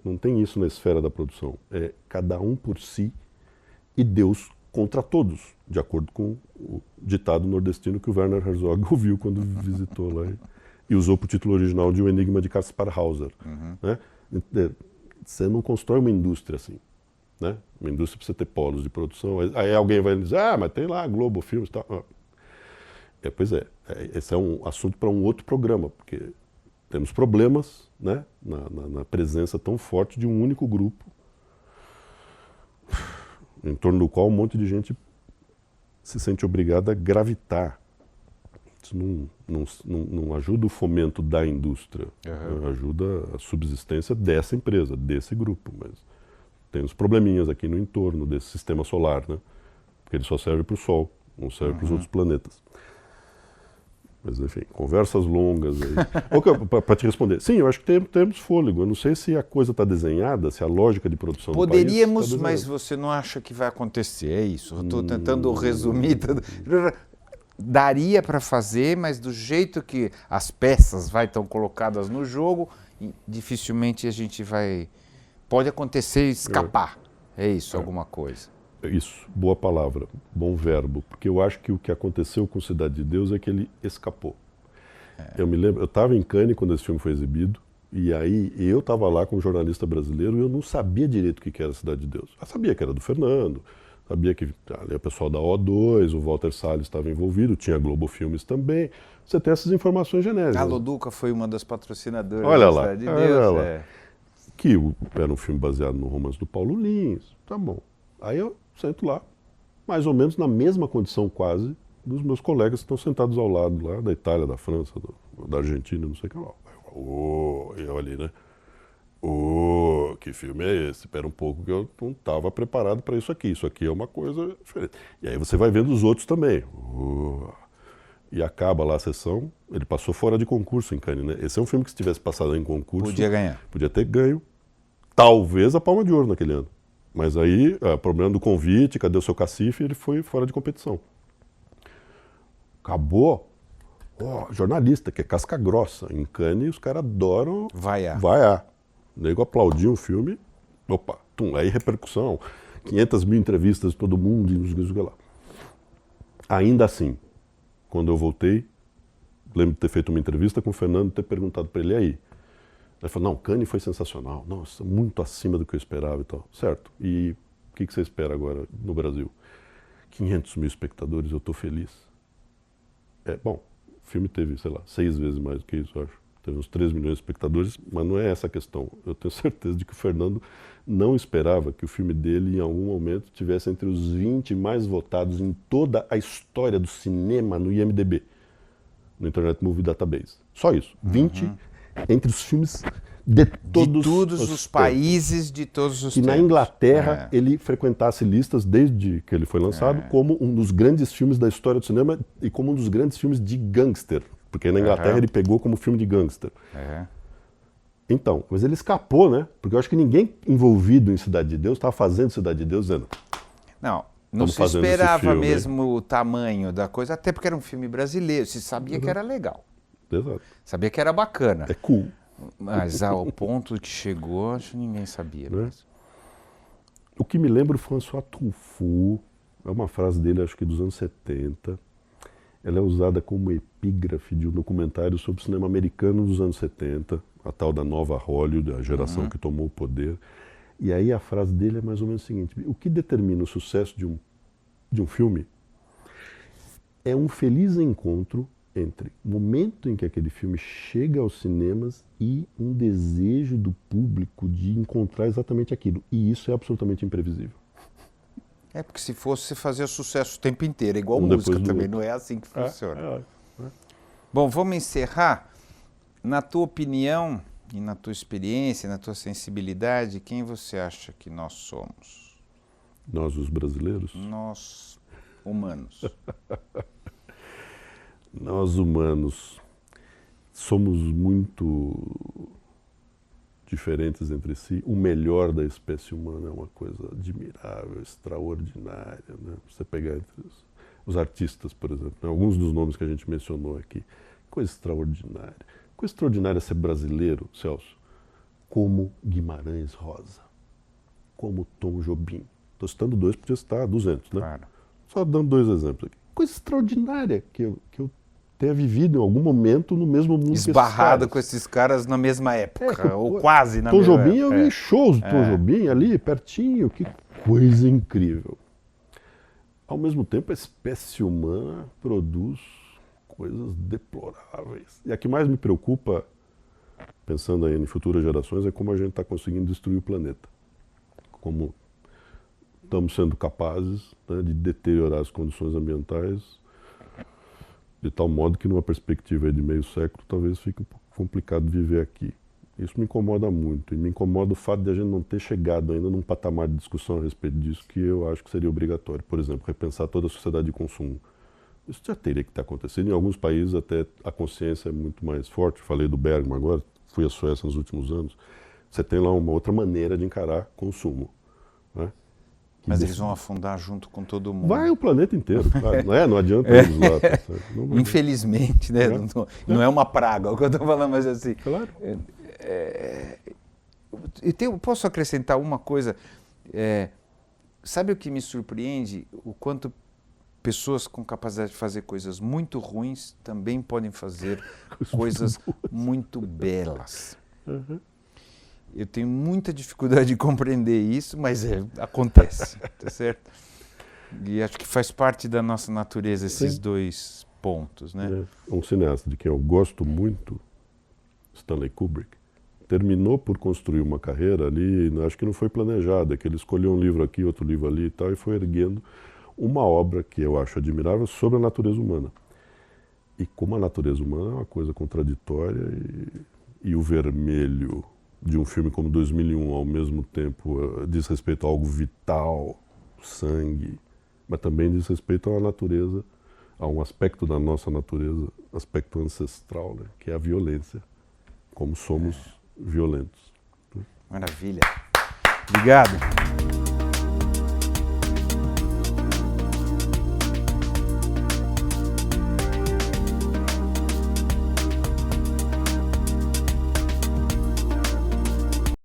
Não tem isso na esfera da produção. É cada um por si e Deus contra todos, de acordo com o ditado nordestino que o Werner Herzog ouviu quando visitou lá e usou para o título original de O Enigma de Kaspar Hauser. Né? Você não constrói uma indústria assim. Né? Uma indústria precisa ter polos de produção. Aí alguém vai dizer, mas tem lá Globo Filmes e tal. Pois é, esse é um assunto para um outro programa, porque temos problemas, né, na presença tão forte de um único grupo, em torno do qual um monte de gente se sente obrigada a gravitar. Isso não ajuda o fomento da indústria, ajuda a subsistência dessa empresa, desse grupo. Mas tem uns probleminhas aqui no entorno desse sistema solar, né? Porque ele só serve para o Sol, não serve para os outros planetas. Mas, enfim, conversas longas aí. Para te responder, sim, eu acho que temos fôlego. Eu não sei se a coisa está desenhada, se a lógica de produção Poderíamos, do país mas você não acha que vai acontecer, é isso? Eu estou tentando resumir. Daria para fazer, mas do jeito que as peças estão colocadas no jogo, dificilmente a gente vai... Pode acontecer escapar. É isso, alguma coisa. Isso, boa palavra, bom verbo, porque eu acho que o que aconteceu com Cidade de Deus é que ele escapou. Eu me lembro, eu estava em Cannes quando esse filme foi exibido, e aí eu estava lá com um jornalista brasileiro e eu não sabia direito o que era Cidade de Deus. Eu sabia que era do Fernando, sabia que ali o pessoal da O2, o Walter Salles estava envolvido, tinha Globo Filmes também. Você tem essas informações genéricas. A Loduca foi uma das patrocinadoras da Cidade de Deus. Que era um filme baseado no romance do Paulo Lins, tá bom. Aí eu sento lá, mais ou menos na mesma condição quase dos meus colegas que estão sentados ao lado lá, da Itália, da França, da Argentina, não sei o que lá. E eu ali, né? Que filme é esse? Espera um pouco que eu não estava preparado para isso aqui. Isso aqui é uma coisa diferente. E aí você vai vendo os outros também. E acaba lá a sessão, ele passou fora de concurso em Cannes, né? Esse é um filme que se tivesse passado em concurso... Podia ganhar. Podia ter ganho, talvez a Palma de Ouro naquele ano. Mas aí, problema do convite, cadê o seu cacife, ele foi fora de competição. Acabou. Jornalista, que é casca grossa. Em Cannes, os caras adoram vaiar. O nego aplaudiu o filme, aí repercussão, 500 mil entrevistas de todo mundo, e não sei o que lá. Ainda assim, quando eu voltei, lembro de ter feito uma entrevista com o Fernando e ter perguntado para ele aí. Ele falou, não, Cannes foi sensacional, nossa, muito acima do que eu esperava e tal. Certo, e o que você espera agora no Brasil? 500 mil espectadores, eu estou feliz. Bom, o filme teve, 6 vezes mais do que isso, eu acho. Teve uns 3 milhões de espectadores, mas não é essa a questão. Eu tenho certeza de que o Fernando não esperava que o filme dele, em algum momento, tivesse entre os 20 mais votados em toda a história do cinema no IMDb, no Internet Movie Database. Só isso, 20 entre os filmes de todos os países, de todos os tempos. E na Inglaterra ele frequentasse listas desde que ele foi lançado como um dos grandes filmes da história do cinema e como um dos grandes filmes de gangster, porque na Inglaterra ele pegou como filme de gangster. Então, mas ele escapou, né? Porque eu acho que ninguém envolvido em Cidade de Deus estava fazendo Cidade de Deus dizendo... Não se esperava mesmo o tamanho da coisa, até porque era um filme brasileiro, se sabia que era legal. Exato. Sabia que era bacana. É cool. Mas ao ponto que chegou, acho que ninguém sabia mesmo. O que me lembro, François Truffaut, é uma frase dele, acho que dos anos 70. Ela é usada como epígrafe de um documentário sobre o cinema americano dos anos 70, a tal da nova Hollywood, a geração que tomou o poder. E aí a frase dele é mais ou menos o seguinte: o que determina o sucesso de um filme é um feliz encontro entre o momento em que aquele filme chega aos cinemas e um desejo do público de encontrar exatamente aquilo. E isso é absolutamente imprevisível. Porque se fosse fazer sucesso o tempo inteiro, igual música também, não é assim que funciona. Bom, vamos encerrar. Na tua opinião, e na tua experiência, na tua sensibilidade, quem você acha que nós somos? Nós, os brasileiros? Nós, humanos. Nós, humanos, somos muito diferentes entre si. O melhor da espécie humana é uma coisa admirável, extraordinária, né? Você pegar entre os artistas, por exemplo, né? Alguns dos nomes que a gente mencionou aqui. Coisa extraordinária. Coisa extraordinária é ser brasileiro, Celso, como Guimarães Rosa, como Tom Jobim. Estou citando 2, podia citar 200, né? Claro. Só dando 2 exemplos aqui. Coisa extraordinária que eu tenha vivido em algum momento no mesmo mundo esbarrado com esses caras na mesma época, ou quase na mesma época. Tom Jobim, eu vi shows do Tom Jobim ali, pertinho, que coisa incrível. Ao mesmo tempo, a espécie humana produz coisas deploráveis. E a que mais me preocupa, pensando aí em futuras gerações, é como a gente está conseguindo destruir o planeta. Como estamos sendo capazes, né, de deteriorar as condições ambientais de tal modo que numa perspectiva de meio século talvez fique um pouco complicado viver aqui. Isso me incomoda muito, e me incomoda o fato de a gente não ter chegado ainda num patamar de discussão a respeito disso que eu acho que seria obrigatório. Por exemplo, repensar toda a sociedade de consumo. Isso já teria que estar acontecendo. Em alguns países até a consciência é muito mais forte. Falei do Bergman agora, fui à Suécia nos últimos anos. Você tem lá uma outra maneira de encarar consumo, né? Mas eles vão afundar junto com todo mundo. Vai o planeta inteiro, claro. Não adianta eles lá. Tá, infelizmente, né? Não é uma praga o que eu estou falando, mas assim... Claro. Eu posso acrescentar uma coisa. Sabe o que me surpreende? O quanto pessoas com capacidade de fazer coisas muito ruins também podem fazer coisas muito belas. Uhum. Eu tenho muita dificuldade de compreender isso, mas acontece, tá certo? E acho que faz parte da nossa natureza esses dois pontos, né? Um cineasta de quem eu gosto muito, Stanley Kubrick, terminou por construir uma carreira ali, acho que não foi planejada, que ele escolheu um livro aqui, outro livro ali e tal, e foi erguendo uma obra que eu acho admirável sobre a natureza humana. E como a natureza humana é uma coisa contraditória e o vermelho de um filme como 2001, ao mesmo tempo, diz respeito a algo vital, sangue, mas também diz respeito a uma natureza, a um aspecto da nossa natureza, aspecto ancestral, né, que é a violência, como somos violentos. Maravilha. Obrigado.